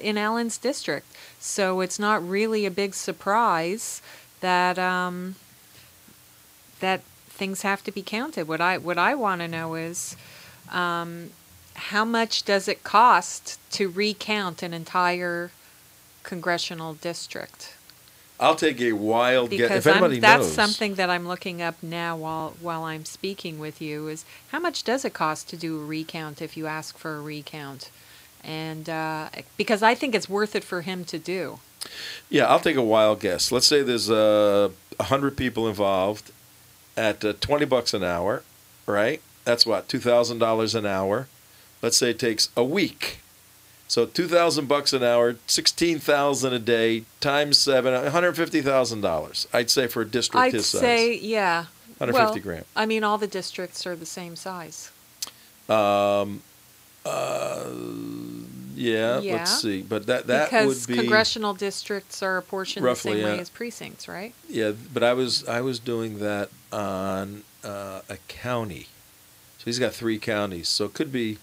[SPEAKER 3] in Allen's district. So it's not really a big surprise that that things have to be counted. What I want to know is how much does it cost to recount an entire congressional district?
[SPEAKER 2] I'll take a wild guess. If anybody
[SPEAKER 3] that's
[SPEAKER 2] knows.
[SPEAKER 3] something that I'm looking up now while I'm speaking with you, is how much does it cost to do a recount if you ask for a recount? And because I think it's worth it for him to do.
[SPEAKER 2] Yeah, I'll take a wild guess. Let's say there's 100 people involved at $20 an hour, right? That's what, $2,000 an hour. Let's say it takes a week. So $2,000 an hour, $16,000 a day, times 7, $150,000. I'd say for a district his size.
[SPEAKER 3] I'd say, yeah.
[SPEAKER 2] 150 grand.
[SPEAKER 3] I mean, all the districts are the same size.
[SPEAKER 2] Yeah, let's see. But that would be...
[SPEAKER 3] Because congressional districts are apportioned
[SPEAKER 2] roughly,
[SPEAKER 3] the same way as precincts, right?
[SPEAKER 2] Yeah, but I was doing that on a county. So he's got 3 counties. So it could be...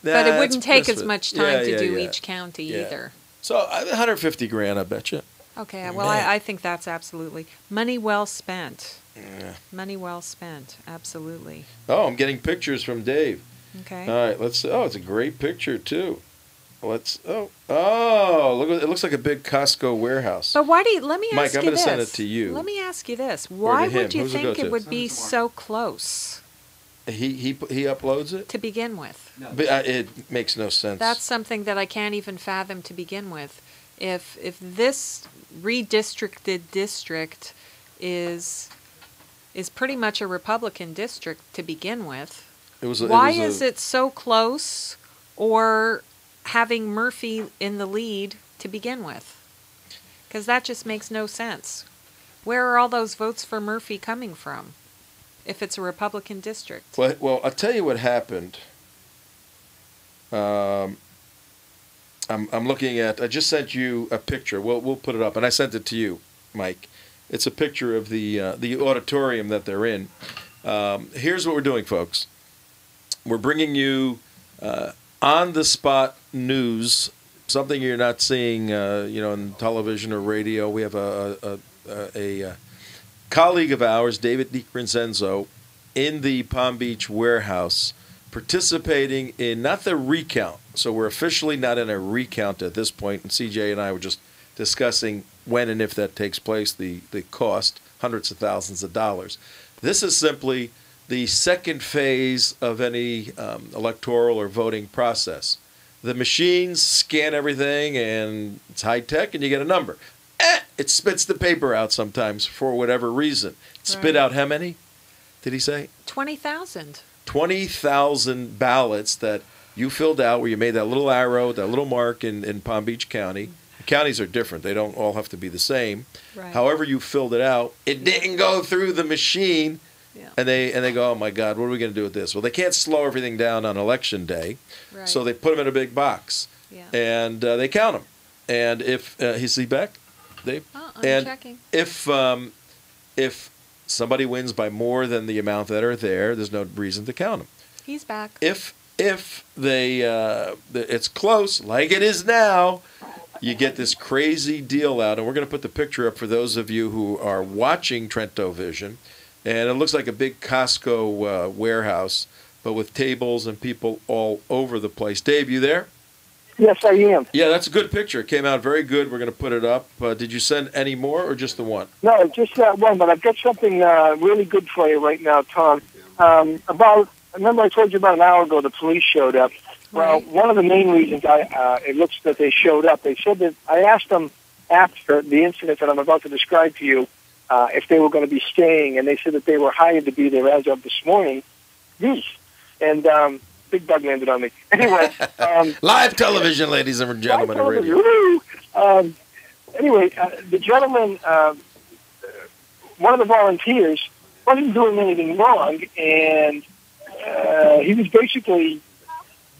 [SPEAKER 3] But it wouldn't take as much time to do each county either.
[SPEAKER 2] So 150 grand, I bet you.
[SPEAKER 3] Okay, well, I think that's absolutely money well spent.
[SPEAKER 2] Yeah.
[SPEAKER 3] Money well spent, absolutely.
[SPEAKER 2] Oh, I'm getting pictures from Dave.
[SPEAKER 3] Okay.
[SPEAKER 2] All right, let's. Oh, it's a great picture too. Let's. Oh, look! It looks like a big Costco warehouse.
[SPEAKER 3] But why do you? Let me
[SPEAKER 2] Mike,
[SPEAKER 3] ask you
[SPEAKER 2] I'm going to
[SPEAKER 3] this.
[SPEAKER 2] send it to you.
[SPEAKER 3] Let me ask you this: why would you
[SPEAKER 2] Who's it
[SPEAKER 3] think
[SPEAKER 2] go
[SPEAKER 3] it
[SPEAKER 2] to?
[SPEAKER 3] would be so close
[SPEAKER 2] He uploads it.
[SPEAKER 3] to begin with?
[SPEAKER 6] No.
[SPEAKER 2] But, it makes no sense.
[SPEAKER 3] That's something that I can't even fathom to begin with. If this redistricted district is pretty much a Republican district to begin with, why is it so close, or having Murphy in the lead to begin with? Because that just makes no sense. Where are all those votes for Murphy coming from if it's a Republican district?
[SPEAKER 2] Well, I'll tell you what happened. I'm looking at. I just sent you a picture. We'll put it up, and I sent it to you, Mike. It's a picture of the auditorium that they're in. Here's what we're doing, folks. We're bringing you on-the-spot news, something you're not seeing, in television or radio. We have a colleague of ours, David DiCrescenzo, in the Palm Beach warehouse, participating in not the recount. So we're officially not in a recount at this point, and CJ and I were just discussing when and if that takes place, the cost, hundreds of thousands of dollars. This is simply the second phase of any electoral or voting process. The machines scan everything, and it's high-tech, and you get a number. It spits the paper out sometimes for whatever reason. Spit out how many? did he say?
[SPEAKER 3] 20,000.
[SPEAKER 2] 20,000 ballots that you filled out where you made that little arrow, that little mark in Palm Beach County. The counties are different. They don't all have to be the same.
[SPEAKER 3] Right.
[SPEAKER 2] However you filled it out, it didn't go through the machine.
[SPEAKER 3] Yeah.
[SPEAKER 2] And they go, oh, my God, what are we going to do with this? Well, they can't slow everything down on Election Day.
[SPEAKER 3] Right.
[SPEAKER 2] So they put them in a big box.
[SPEAKER 3] Yeah.
[SPEAKER 2] And they count them. And if is he back, Dave?
[SPEAKER 3] I'm checking.
[SPEAKER 2] If somebody wins by more than the amount that are there, there's no reason to count them.
[SPEAKER 3] He's back.
[SPEAKER 2] If they it's close, like it is now, you get this crazy deal out. And we're going to put the picture up for those of you who are watching Trento Vision. And it looks like a big Costco warehouse, but with tables and people all over the place. Dave, you there?
[SPEAKER 5] Yes, I am.
[SPEAKER 2] Yeah, that's a good picture. It came out very good. We're going to put it up. Did you send any more or just the one?
[SPEAKER 5] No, just that one, but I've got something really good for you right now, Tom. Remember I told you about an hour ago the police showed up? Well,
[SPEAKER 3] Right.
[SPEAKER 5] one of the main reasons it looks that they showed up, they said that I asked them after the incident that I'm about to describe to you if they were going to be staying, and they said that they were hired to be there as of this morning. Yes. And big bug landed on me. Anyway.
[SPEAKER 2] Live television, ladies and gentlemen.
[SPEAKER 5] Anyway, the gentleman, one of the volunteers, wasn't doing anything wrong, and he was basically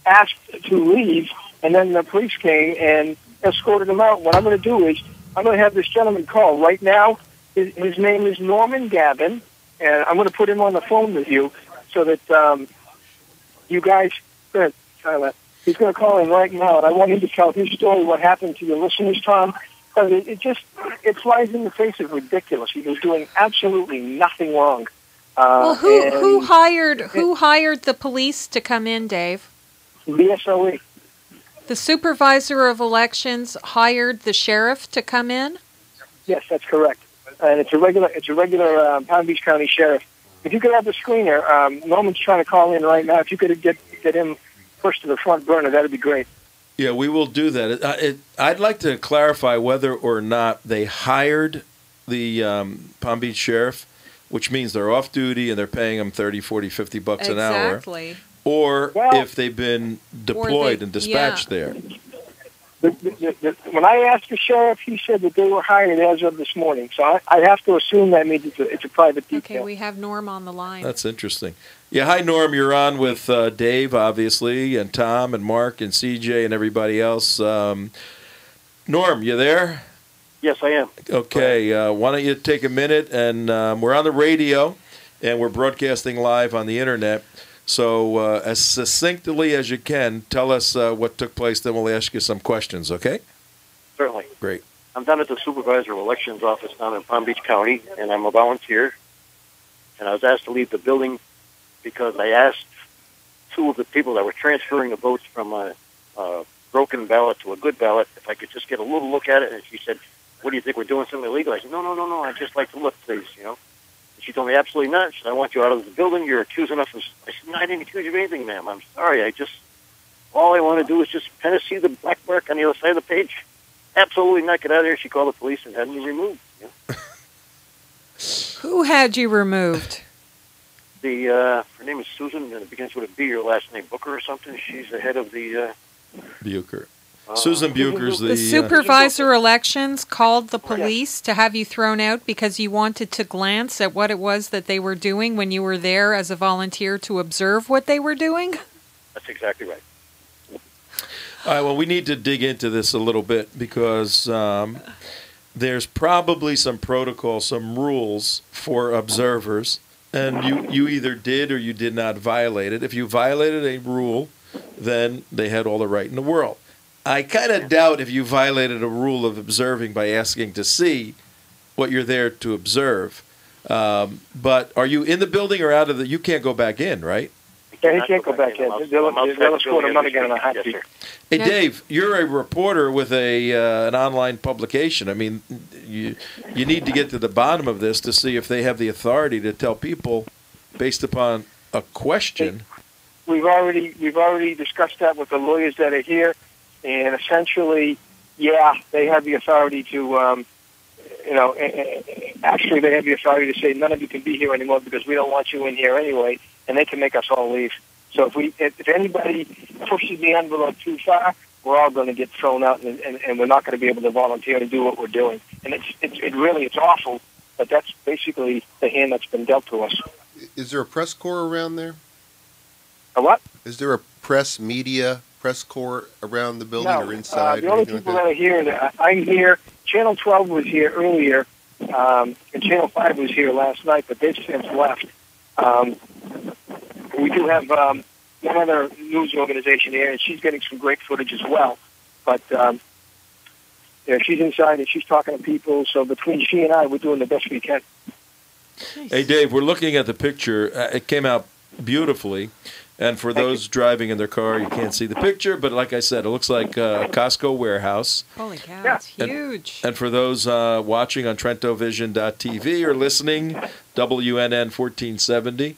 [SPEAKER 5] asked to leave, and then the police came and escorted him out. What I'm going to do is I'm going to have this gentleman call right now. His name is Norman Gavin, and I'm going to put him on the phone with you so that you guys, good, Tyler, he's going to call in right now, and I want him to tell his story, what happened to your listeners, Tom, because it flies in the face of ridiculous. He was doing absolutely nothing wrong.
[SPEAKER 3] Well, who hired the police to come in, Dave?
[SPEAKER 5] The SOE.
[SPEAKER 3] The supervisor of elections hired the sheriff to come in?
[SPEAKER 5] Yes, that's correct. And it's a regular Palm Beach County sheriff. If you could have the screener, Norman's trying to call in right now. If you could get him pushed to the front burner, that'd be great.
[SPEAKER 2] Yeah, we will do that. I'd like to clarify whether or not they hired the Palm Beach sheriff, which means they're off duty and they're paying them $30, $40, $50 an hour.
[SPEAKER 3] Exactly.
[SPEAKER 2] Or if they've been deployed and dispatched there.
[SPEAKER 5] When I asked the sheriff, he said that they were hired as of this morning. So I have to assume that means it's a private detail.
[SPEAKER 3] Okay, we have Norm on the line.
[SPEAKER 2] That's interesting. Yeah, hi, Norm. You're on with Dave, obviously, and Tom and Mark and CJ and everybody else. Norm, you there?
[SPEAKER 6] Yes, I am.
[SPEAKER 2] Okay, why don't you take a minute, and we're on the radio, and we're broadcasting live on the Internet. So as succinctly as you can, tell us what took place, then we'll ask you some questions, okay?
[SPEAKER 6] Certainly.
[SPEAKER 2] Great.
[SPEAKER 6] I'm down at the Supervisor of Elections office down in Palm Beach County, and I'm a volunteer. And I was asked to leave the building because I asked two of the people that were transferring the votes from a broken ballot to a good ballot if I could just get a little look at it. And she said, "What do you think, we're doing something illegal?" I said, No, I'd just like to look, please, And she told me, "Absolutely not." She said, "I want you out of the building. You're accusing us of..." I said, "No, I didn't accuse you of anything, ma'am. I'm sorry. All I want to do is just kind of see the black mark on the other side of the page." Absolutely not. Get out of there. She called the police and had me removed.
[SPEAKER 3] Who had you removed?
[SPEAKER 6] Her name is Susan, and it begins with a B, her last name Booker or something. She's the head of the...
[SPEAKER 2] Bucher. Susan Bucher's
[SPEAKER 3] The supervisor elections called the police to have you thrown out because you wanted to glance at what it was that they were doing when you were there as a volunteer to observe what they were doing?
[SPEAKER 6] That's exactly right.
[SPEAKER 2] All right, well, we need to dig into this a little bit because there's probably some protocol, some rules for observers, and you either did or you did not violate it. If you violated a rule, then they had all the right in the world. I kind of doubt if you violated a rule of observing by asking to see what you're there to observe. But are you in the building or out of the... You can't go back in, right?
[SPEAKER 5] Yeah, he can't go back in. They'll escort him out again in a hot seat.
[SPEAKER 2] Hey, Dave, you're a reporter with an online publication. I mean, you need to get to the bottom of this to see if they have the authority to tell people based upon a question.
[SPEAKER 5] We've already discussed that with the lawyers that are here, and essentially, yeah, they have the authority to actually they have the authority to say none of you can be here anymore because we don't want you in here anyway, and they can make us all leave. So if anybody pushes the envelope too far, we're all going to get thrown out, and we're not going to be able to volunteer to do what we're doing. And it's awful, but that's basically the hand that's been dealt to us.
[SPEAKER 4] Is there a press corps around there?
[SPEAKER 5] A what?
[SPEAKER 4] Is there a press corps around the building or inside?
[SPEAKER 5] The only people that are here, I'm here. Channel 12 was here earlier, and Channel 5 was here last night, but they've since left. We do have one other news organization here, and she's getting some great footage as well. But she's inside, and she's talking to people, so between she and I, we're doing the best we can.
[SPEAKER 2] Hey, Dave, we're looking at the picture. It came out beautifully. And for those driving in their car, you can't see the picture, but like I said, it looks like a Costco warehouse.
[SPEAKER 3] Holy cow, it's huge.
[SPEAKER 2] And for those watching on TrentoVision.tv or listening, WNN 1470,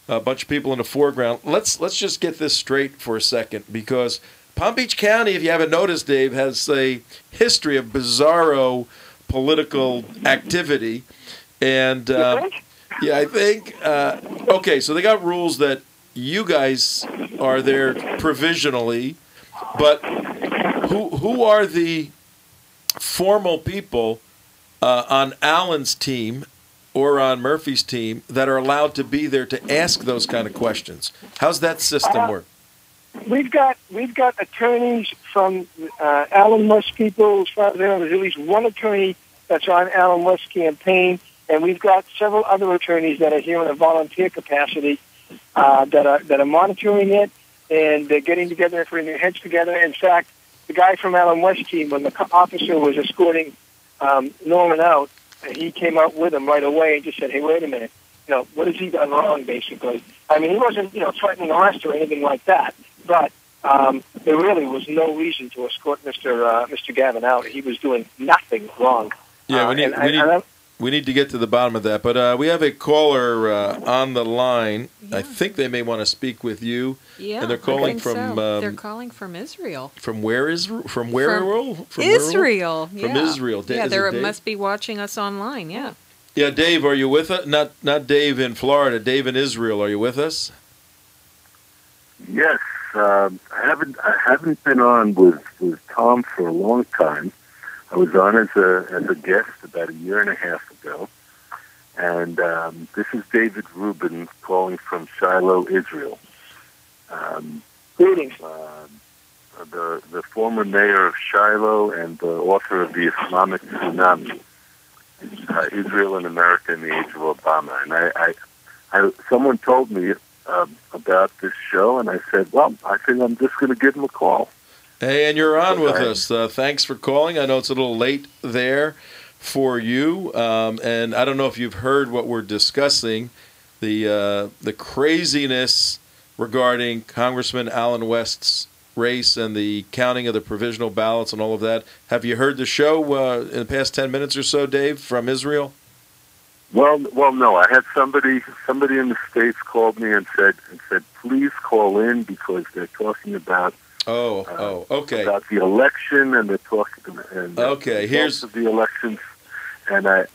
[SPEAKER 2] a bunch of people in the foreground. Let's just get this straight for a second, because Palm Beach County, if you haven't noticed, Dave, has a history of bizarro political activity. And yeah, I think, okay, so they got rules that you guys are there provisionally, but who are the formal people on Alan's team or on Murphy's team that are allowed to be there to ask those kind of questions? How's that system work?
[SPEAKER 5] We've got attorneys from Alan West people. As far as I know, there's at least one attorney that's on Alan West's campaign, and we've got several other attorneys that are here in a volunteer capacity. That are monitoring it, and they're getting together and putting their heads together. In fact, the guy from Alan West's team, when the officer was escorting Norman out, he came out with him right away and just said, "Hey, wait a minute, what has he done wrong?" Basically, I mean, he wasn't threatening arrest or anything like that, but there really was no reason to escort Mr. Gavin out. He was doing nothing wrong.
[SPEAKER 2] Yeah, we need to get to the bottom of that, but we have a caller on the line. Yeah. I think they may want to speak with you.
[SPEAKER 3] Yeah,
[SPEAKER 2] and they're calling from.
[SPEAKER 3] So. They're calling from Israel.
[SPEAKER 2] From where is? From where?
[SPEAKER 3] From Israel.
[SPEAKER 2] Yeah. From Israel.
[SPEAKER 3] Yeah, they must be watching us online. Yeah.
[SPEAKER 2] Yeah, Dave, are you with us? Not Dave in Florida. Dave in Israel. Are you with us?
[SPEAKER 7] Yes, I haven't been on with Tom for a long time. I was on as a guest about a year and a half ago, and this is David Rubin calling from Shiloh, Israel.
[SPEAKER 5] Greetings.
[SPEAKER 7] The former mayor of Shiloh and the author of the Islamic Tsunami, Israel and America in the Age of Obama. And I someone told me about this show, and I said, well, I think I'm just going to give him a call.
[SPEAKER 2] Hey, and you're on with us. Thanks for calling. I know it's a little late there for you, and I don't know if you've heard what we're discussing, the craziness regarding Congressman Alan West's race and the counting of the provisional ballots and all of that. Have you heard the show in the past 10 minutes or so, Dave, from Israel?
[SPEAKER 7] Well, no. I had somebody in the States called me and said, please call in because they're talking about.
[SPEAKER 2] Okay.
[SPEAKER 7] About the election, and they're talking here's of the elections, and I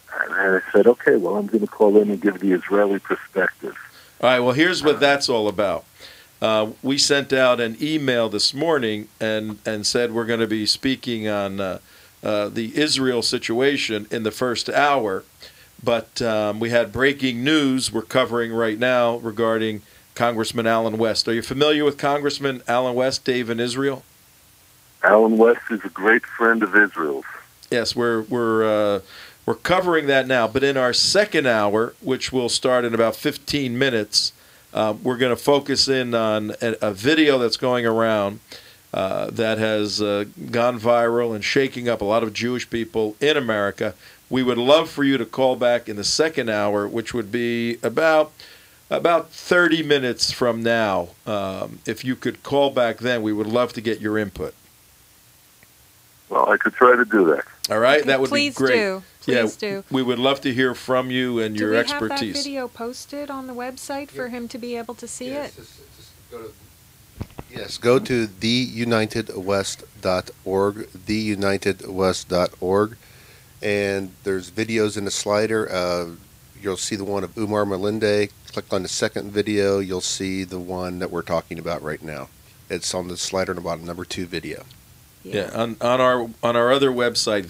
[SPEAKER 7] said, okay, well, I'm going to call in and give the Israeli perspective.
[SPEAKER 2] All right. Well, here's what that's all about. We sent out an email this morning and said we're going to be speaking on the Israel situation in the first hour, but we had breaking news we're covering right now regarding Congressman Alan West. Are you familiar with Congressman Alan West, Dave, in Israel?
[SPEAKER 7] Alan West is a great friend of Israel's.
[SPEAKER 2] Yes, we're covering that now. But in our second hour, which will start in about 15 minutes, we're going to focus in on a video that's going around that has gone viral and shaking up a lot of Jewish people in America. We would love for you to call back in the second hour, which would be about 30 minutes from now. If you could call back then, we would love to get your input.
[SPEAKER 7] Well, I could try to do that.
[SPEAKER 2] All right, that would
[SPEAKER 3] Please
[SPEAKER 2] be great.
[SPEAKER 3] Please do.
[SPEAKER 2] We would love to hear from you and your expertise.
[SPEAKER 3] Do we have that video posted on the website for him to be able to see it?
[SPEAKER 4] Go to theunitedwest.org, theunitedwest.org, and there's videos in the slider. You'll see the one of Umar Melinde. Click on the second video. You'll see the one that we're talking about right now. It's on the slider in the bottom, number 2 video.
[SPEAKER 2] Yeah, on our other website,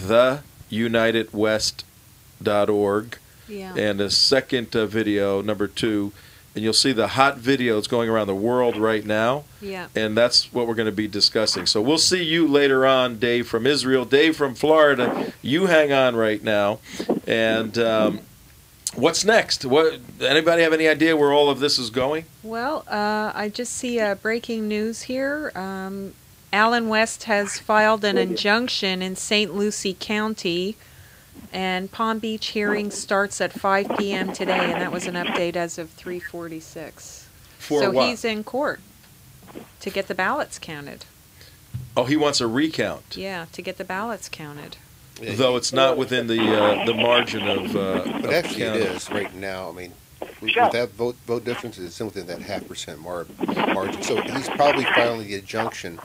[SPEAKER 2] theunitedwest.org, and a second video, number 2, and you'll see the hot videos going around the world right now.
[SPEAKER 3] Yeah.
[SPEAKER 2] And that's what we're going to be discussing. So we'll see you later on, Dave from Israel, Dave from Florida. You hang on right now, and what's next? Anybody have any idea where all of this is going?
[SPEAKER 3] Well, I just see breaking news here. Allen West has filed an injunction in St. Lucie County, and Palm Beach hearing starts at 5 p.m. today, and that was an update as of 3:46.
[SPEAKER 2] For
[SPEAKER 3] what? He's in court to get the ballots counted.
[SPEAKER 2] Oh, he wants a recount.
[SPEAKER 3] Yeah, to get the ballots counted.
[SPEAKER 2] Though it's not within the margin of
[SPEAKER 4] but actually
[SPEAKER 2] counting.
[SPEAKER 4] It is right now. I mean, with that vote difference, it's within that 0.5% margin. So he's probably filing the injunction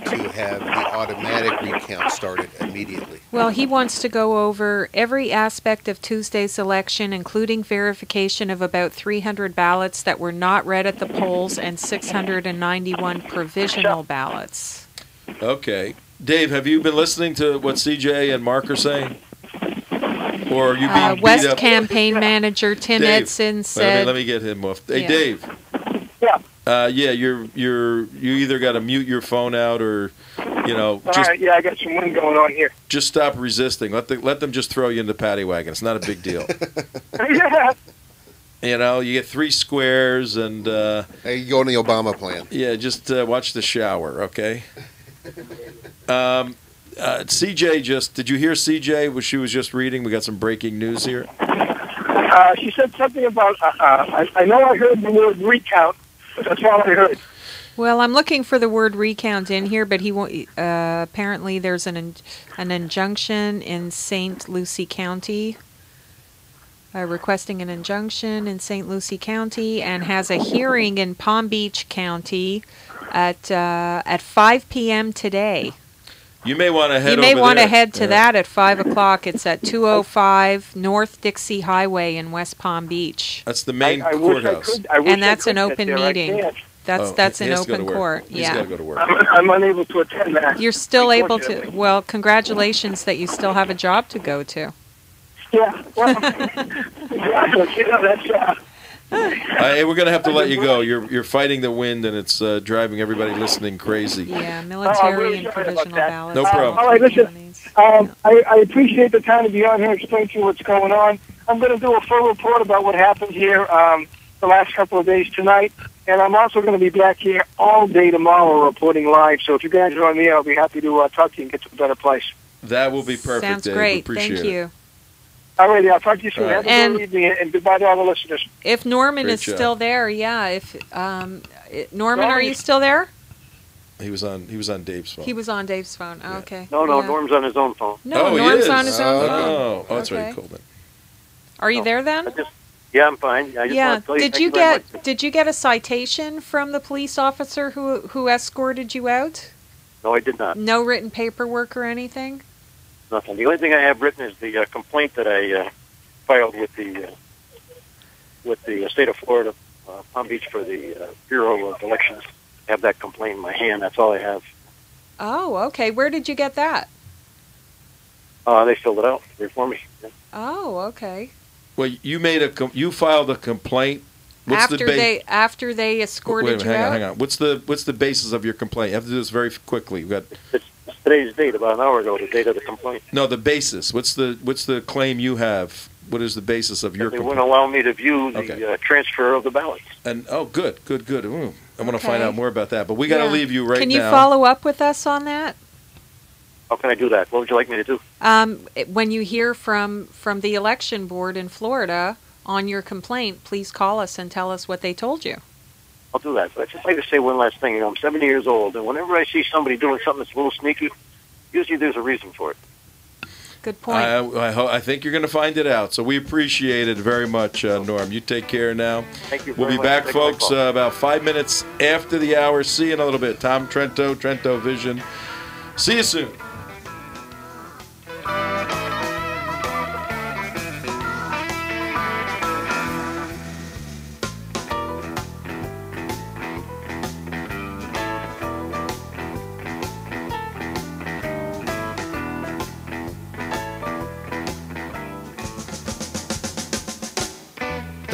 [SPEAKER 4] to have the automatic recount started immediately.
[SPEAKER 3] Well, he wants to go over every aspect of Tuesday's election, including verification of about 300 ballots that were not read at the polls and 691 provisional ballots.
[SPEAKER 2] Okay. Dave, have you been listening to what CJ and Mark are saying? Or are you being beat
[SPEAKER 3] West
[SPEAKER 2] up?
[SPEAKER 3] campaign manager Tim
[SPEAKER 2] Dave,
[SPEAKER 3] Edson said...
[SPEAKER 2] Let me get him off. Hey,
[SPEAKER 3] Yeah.
[SPEAKER 2] Dave.
[SPEAKER 5] Yeah.
[SPEAKER 2] You either got to mute your phone out or,
[SPEAKER 5] All
[SPEAKER 2] just
[SPEAKER 5] right, yeah, I got some wind going on here.
[SPEAKER 2] just stop resisting. Let them just throw you in the paddy wagon. It's not a big deal.
[SPEAKER 5] Yeah.
[SPEAKER 2] You get 3 squares and
[SPEAKER 4] Hey, you go on the Obama plan.
[SPEAKER 2] yeah, just watch the shower, okay? CJ did you hear CJ what she was just reading? We got some breaking news here.
[SPEAKER 5] She said something about, I know I heard the word recount, but that's all I heard.
[SPEAKER 3] Well, I'm looking for the word recount in here, but he won't. Apparently, there's an injunction in St. Lucie County, requesting an injunction in St. Lucie County, and has a hearing in Palm Beach County at 5 p.m. today.
[SPEAKER 2] You may want to head.
[SPEAKER 3] You may
[SPEAKER 2] over
[SPEAKER 3] want to
[SPEAKER 2] there.
[SPEAKER 3] head to that at 5 o'clock. It's at 205 North Dixie Highway in West Palm Beach.
[SPEAKER 2] That's the main
[SPEAKER 5] I
[SPEAKER 2] courthouse.
[SPEAKER 3] And that's an open meeting. That's an
[SPEAKER 2] he has to go to
[SPEAKER 3] open
[SPEAKER 2] work.
[SPEAKER 3] court.
[SPEAKER 2] He's
[SPEAKER 3] Yeah.
[SPEAKER 2] got to go to work.
[SPEAKER 5] I'm unable to attend that.
[SPEAKER 3] You're still able to.
[SPEAKER 5] Unfortunately.
[SPEAKER 3] Well, congratulations that you still have a job to go to.
[SPEAKER 5] Yeah, well, exactly. That's...
[SPEAKER 2] Hey, we're going to have to let you go. You're fighting the wind, and it's driving everybody listening crazy.
[SPEAKER 3] Yeah, military
[SPEAKER 5] really
[SPEAKER 3] and
[SPEAKER 5] sorry about
[SPEAKER 3] provisional
[SPEAKER 5] that.
[SPEAKER 3] ballots.
[SPEAKER 2] No problem.
[SPEAKER 5] All right, listen. I appreciate the time to be on here, explain to you what's going on. I'm going to do a full report about what happened here the last couple of days tonight, and I'm also going to be back here all day tomorrow reporting live. So if you guys are on the air, I'll be happy to talk to you and get to a better place.
[SPEAKER 2] That will be perfect,
[SPEAKER 3] Sounds
[SPEAKER 2] Dave.
[SPEAKER 3] great.
[SPEAKER 2] Appreciate
[SPEAKER 3] Thank you.
[SPEAKER 5] All righty, I'll talk to you soon.
[SPEAKER 2] All right.
[SPEAKER 5] Have a good evening, and goodbye to all the listeners.
[SPEAKER 3] If Norman
[SPEAKER 2] Great
[SPEAKER 3] is
[SPEAKER 2] job.
[SPEAKER 3] still there, yeah. If Norman, are you still there?
[SPEAKER 2] He was on Dave's phone.
[SPEAKER 3] He was on Dave's phone. Oh, okay.
[SPEAKER 6] No,
[SPEAKER 3] Yeah.
[SPEAKER 6] Norm's on his own phone.
[SPEAKER 3] No,
[SPEAKER 2] Oh, he
[SPEAKER 3] Norm's
[SPEAKER 2] is.
[SPEAKER 3] on his own phone.
[SPEAKER 2] Oh, that's right.
[SPEAKER 3] Okay.
[SPEAKER 2] Cool. Then.
[SPEAKER 3] Are you there then?
[SPEAKER 6] Yeah, I'm fine. I just
[SPEAKER 3] Yeah.
[SPEAKER 6] want to tell you,
[SPEAKER 3] Did
[SPEAKER 6] thank
[SPEAKER 3] you
[SPEAKER 6] very much.
[SPEAKER 3] get a citation from the police officer who escorted you out?
[SPEAKER 6] No, I did not.
[SPEAKER 3] No written paperwork or anything?
[SPEAKER 6] Nothing. The only thing I have written is the complaint that I filed with the state of Florida, Palm Beach, for the Bureau of Elections. I have that complaint in my hand. That's all I have.
[SPEAKER 3] Oh, okay. Where did you get that?
[SPEAKER 6] They filled it out for me. Yeah.
[SPEAKER 3] Oh, okay.
[SPEAKER 2] Well, you filed a complaint. What's
[SPEAKER 3] After they escorted you out?
[SPEAKER 2] hang on. What's the basis of your complaint? You have to do this very quickly. We've got
[SPEAKER 6] It's today's date, about an hour ago, the date of the complaint.
[SPEAKER 2] no the basis. What's the claim you have? What is the basis of your
[SPEAKER 6] They
[SPEAKER 2] complaint?
[SPEAKER 6] wouldn't allow me to view the
[SPEAKER 2] Okay.
[SPEAKER 6] transfer of the ballots.
[SPEAKER 2] And good. Ooh, I want to find
[SPEAKER 3] Okay.
[SPEAKER 2] out more about that. But we got to
[SPEAKER 3] Yeah.
[SPEAKER 2] leave you right now.
[SPEAKER 3] Can you follow up with us on that?
[SPEAKER 6] How can I do that? What would you like me to do?
[SPEAKER 3] When you hear from the election board in Florida on your complaint, please call us and tell us what they told you.
[SPEAKER 6] I'll do that. But I'd just like to say one last thing. I'm 70 years old, and whenever I see somebody doing something that's a little sneaky, usually there's a reason for it.
[SPEAKER 3] Good point.
[SPEAKER 2] I think you're going to find it out. So we appreciate it very much, Norm. You take care now.
[SPEAKER 6] Thank you
[SPEAKER 2] We'll
[SPEAKER 6] very
[SPEAKER 2] be
[SPEAKER 6] much
[SPEAKER 2] back,
[SPEAKER 6] for taking my
[SPEAKER 2] folks,
[SPEAKER 6] call.
[SPEAKER 2] about 5 minutes after the hour. See you in a little bit. Tom Trento Vision. See you soon.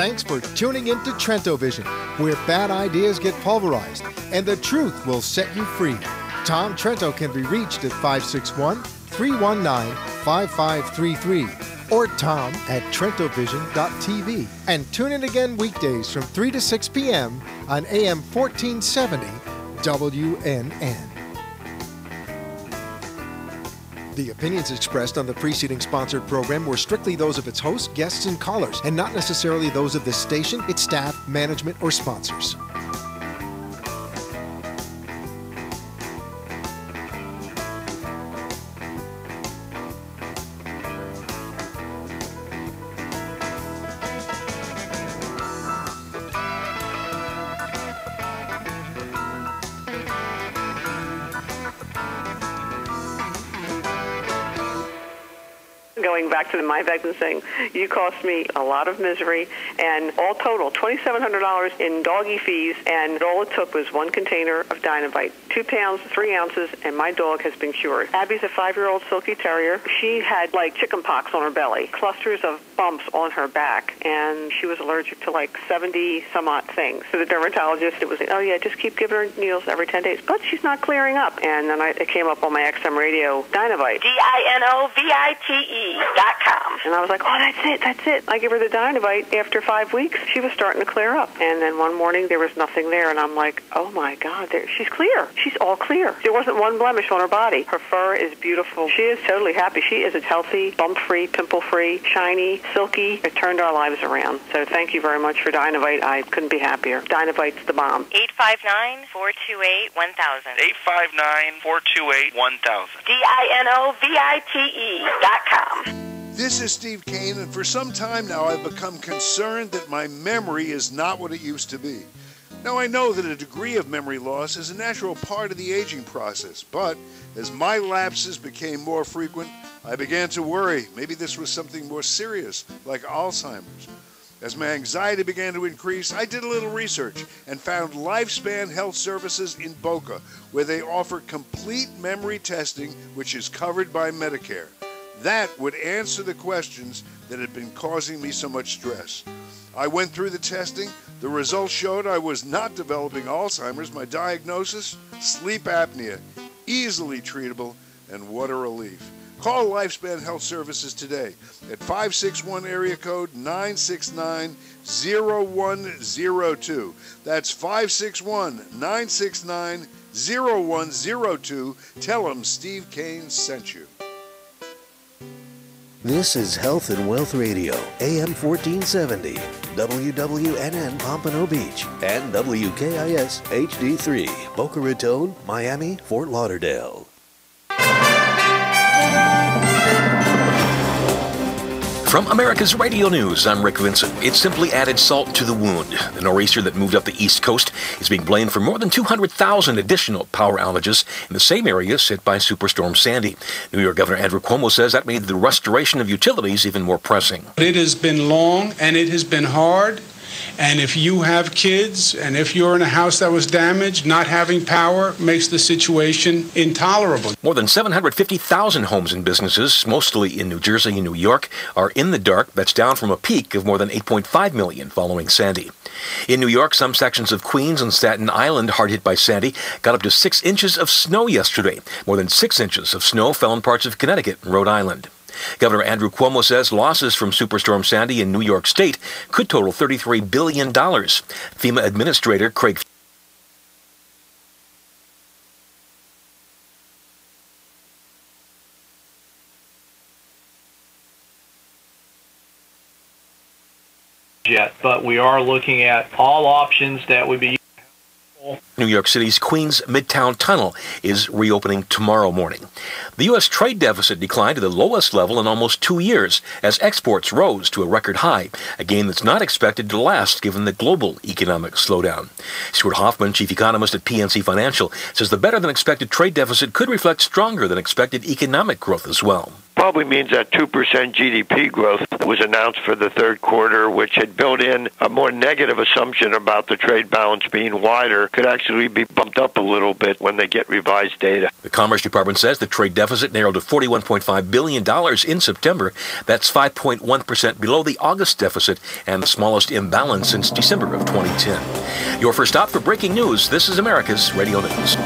[SPEAKER 1] Thanks for tuning in to Trento Vision, where bad ideas get pulverized and the truth will set you free. Tom Trento can be reached at 561-319-5533 or tom@trentovision.tv. And tune in again weekdays from 3 to 6 p.m. on AM 1470 WNN. The opinions expressed on the preceding sponsored program were strictly those of its hosts, guests, and callers, and not necessarily those of this station, its staff, management, or sponsors.
[SPEAKER 8] Going back to the MyVectin thing, you cost me a lot of misery, and all total, $2,700 in doggy fees, and all it took was one container of Dynovite, 2 pounds, 3 ounces, and my dog has been cured. Abby's a 5-year-old Silky Terrier. She had, like, chicken pox on her belly, clusters of bumps on her back, and she was allergic to, like, 70-some-odd things. So the dermatologist, it was, oh, yeah, just keep giving her needles every 10 days. But she's not clearing up. And then it came up on my XM radio, Dynovite. DINOVITE.com. And I was like, oh, that's it. I give her the Dynovite. After 5 weeks, she was starting to clear up. And then one morning, there was nothing there, and I'm like, oh, my God, she's clear. She's all clear. There wasn't one blemish on her body. Her fur is beautiful. She is totally happy. She is healthy, bump-free, pimple-free, shiny, silky. It turned our lives around. So thank you very much for Dynovite. I couldn't be happier. Dynovite's the bomb.
[SPEAKER 9] 859-428-1000.
[SPEAKER 8] 859-428-1000.
[SPEAKER 9] DINOVITE.com.
[SPEAKER 10] This is Steve Kane, and for some time now I've become concerned that my memory is not what it used to be. Now, I know that a degree of memory loss is a natural part of the aging process, but as my lapses became more frequent, I began to worry maybe this was something more serious, like Alzheimer's. As my anxiety began to increase, I did a little research and found Lifespan Health Services in Boca, where they offer complete memory testing, which is covered by Medicare. That would answer the questions that had been causing me so much stress. I went through the testing. The results showed I was not developing Alzheimer's. My diagnosis? Sleep apnea. Easily treatable, and what a relief. Call Lifespan Health Services today at 561 area code 969-0102. That's 561-969-0102. Tell them Steve Kane sent you.
[SPEAKER 11] This is Health and Wealth Radio, AM 1470, WWNN Pompano Beach, and WKIS HD3, Boca Raton, Miami, Fort Lauderdale.
[SPEAKER 12] From America's Radio News, I'm Rick Vincent. It simply added salt to the wound. The nor'easter that moved up the East Coast is being blamed for more than 200,000 additional power outages in the same areas hit by Superstorm Sandy. New York Governor Andrew Cuomo says that made the restoration of utilities even more pressing.
[SPEAKER 13] It has been long and it has been hard. And if you have kids and if you're in a house that was damaged, not having power makes the situation intolerable.
[SPEAKER 12] More than 750,000 homes and businesses, mostly in New Jersey and New York, are in the dark. That's down from a peak of more than 8.5 million following Sandy. In New York, some sections of Queens and Staten Island, hard hit by Sandy, got up to 6 inches of snow yesterday. More than 6 inches of snow fell in parts of Connecticut and Rhode Island. Governor Andrew Cuomo says losses from Superstorm Sandy in New York State could total $33 billion. FEMA Administrator Craig
[SPEAKER 14] but we are looking at all options that would be.
[SPEAKER 12] New York City's Queens Midtown Tunnel is reopening tomorrow morning. The U.S. trade deficit declined to the lowest level in almost 2 years as exports rose to a record high, a gain that's not expected to last given the global economic slowdown. Stuart Hoffman, chief economist at PNC Financial, says the better-than-expected trade deficit could reflect stronger-than-expected economic growth as well.
[SPEAKER 9] probably means that 2% GDP growth that was announced for the third quarter, which had built in a more negative assumption about the trade balance being wider, could actually be bumped up a little bit when they get revised data.
[SPEAKER 12] The Commerce Department says the trade deficit narrowed to $41.5 billion in September. That's 5.1% below the August deficit and the smallest imbalance since December of 2010. Your first stop for breaking news. This is America's Radio News.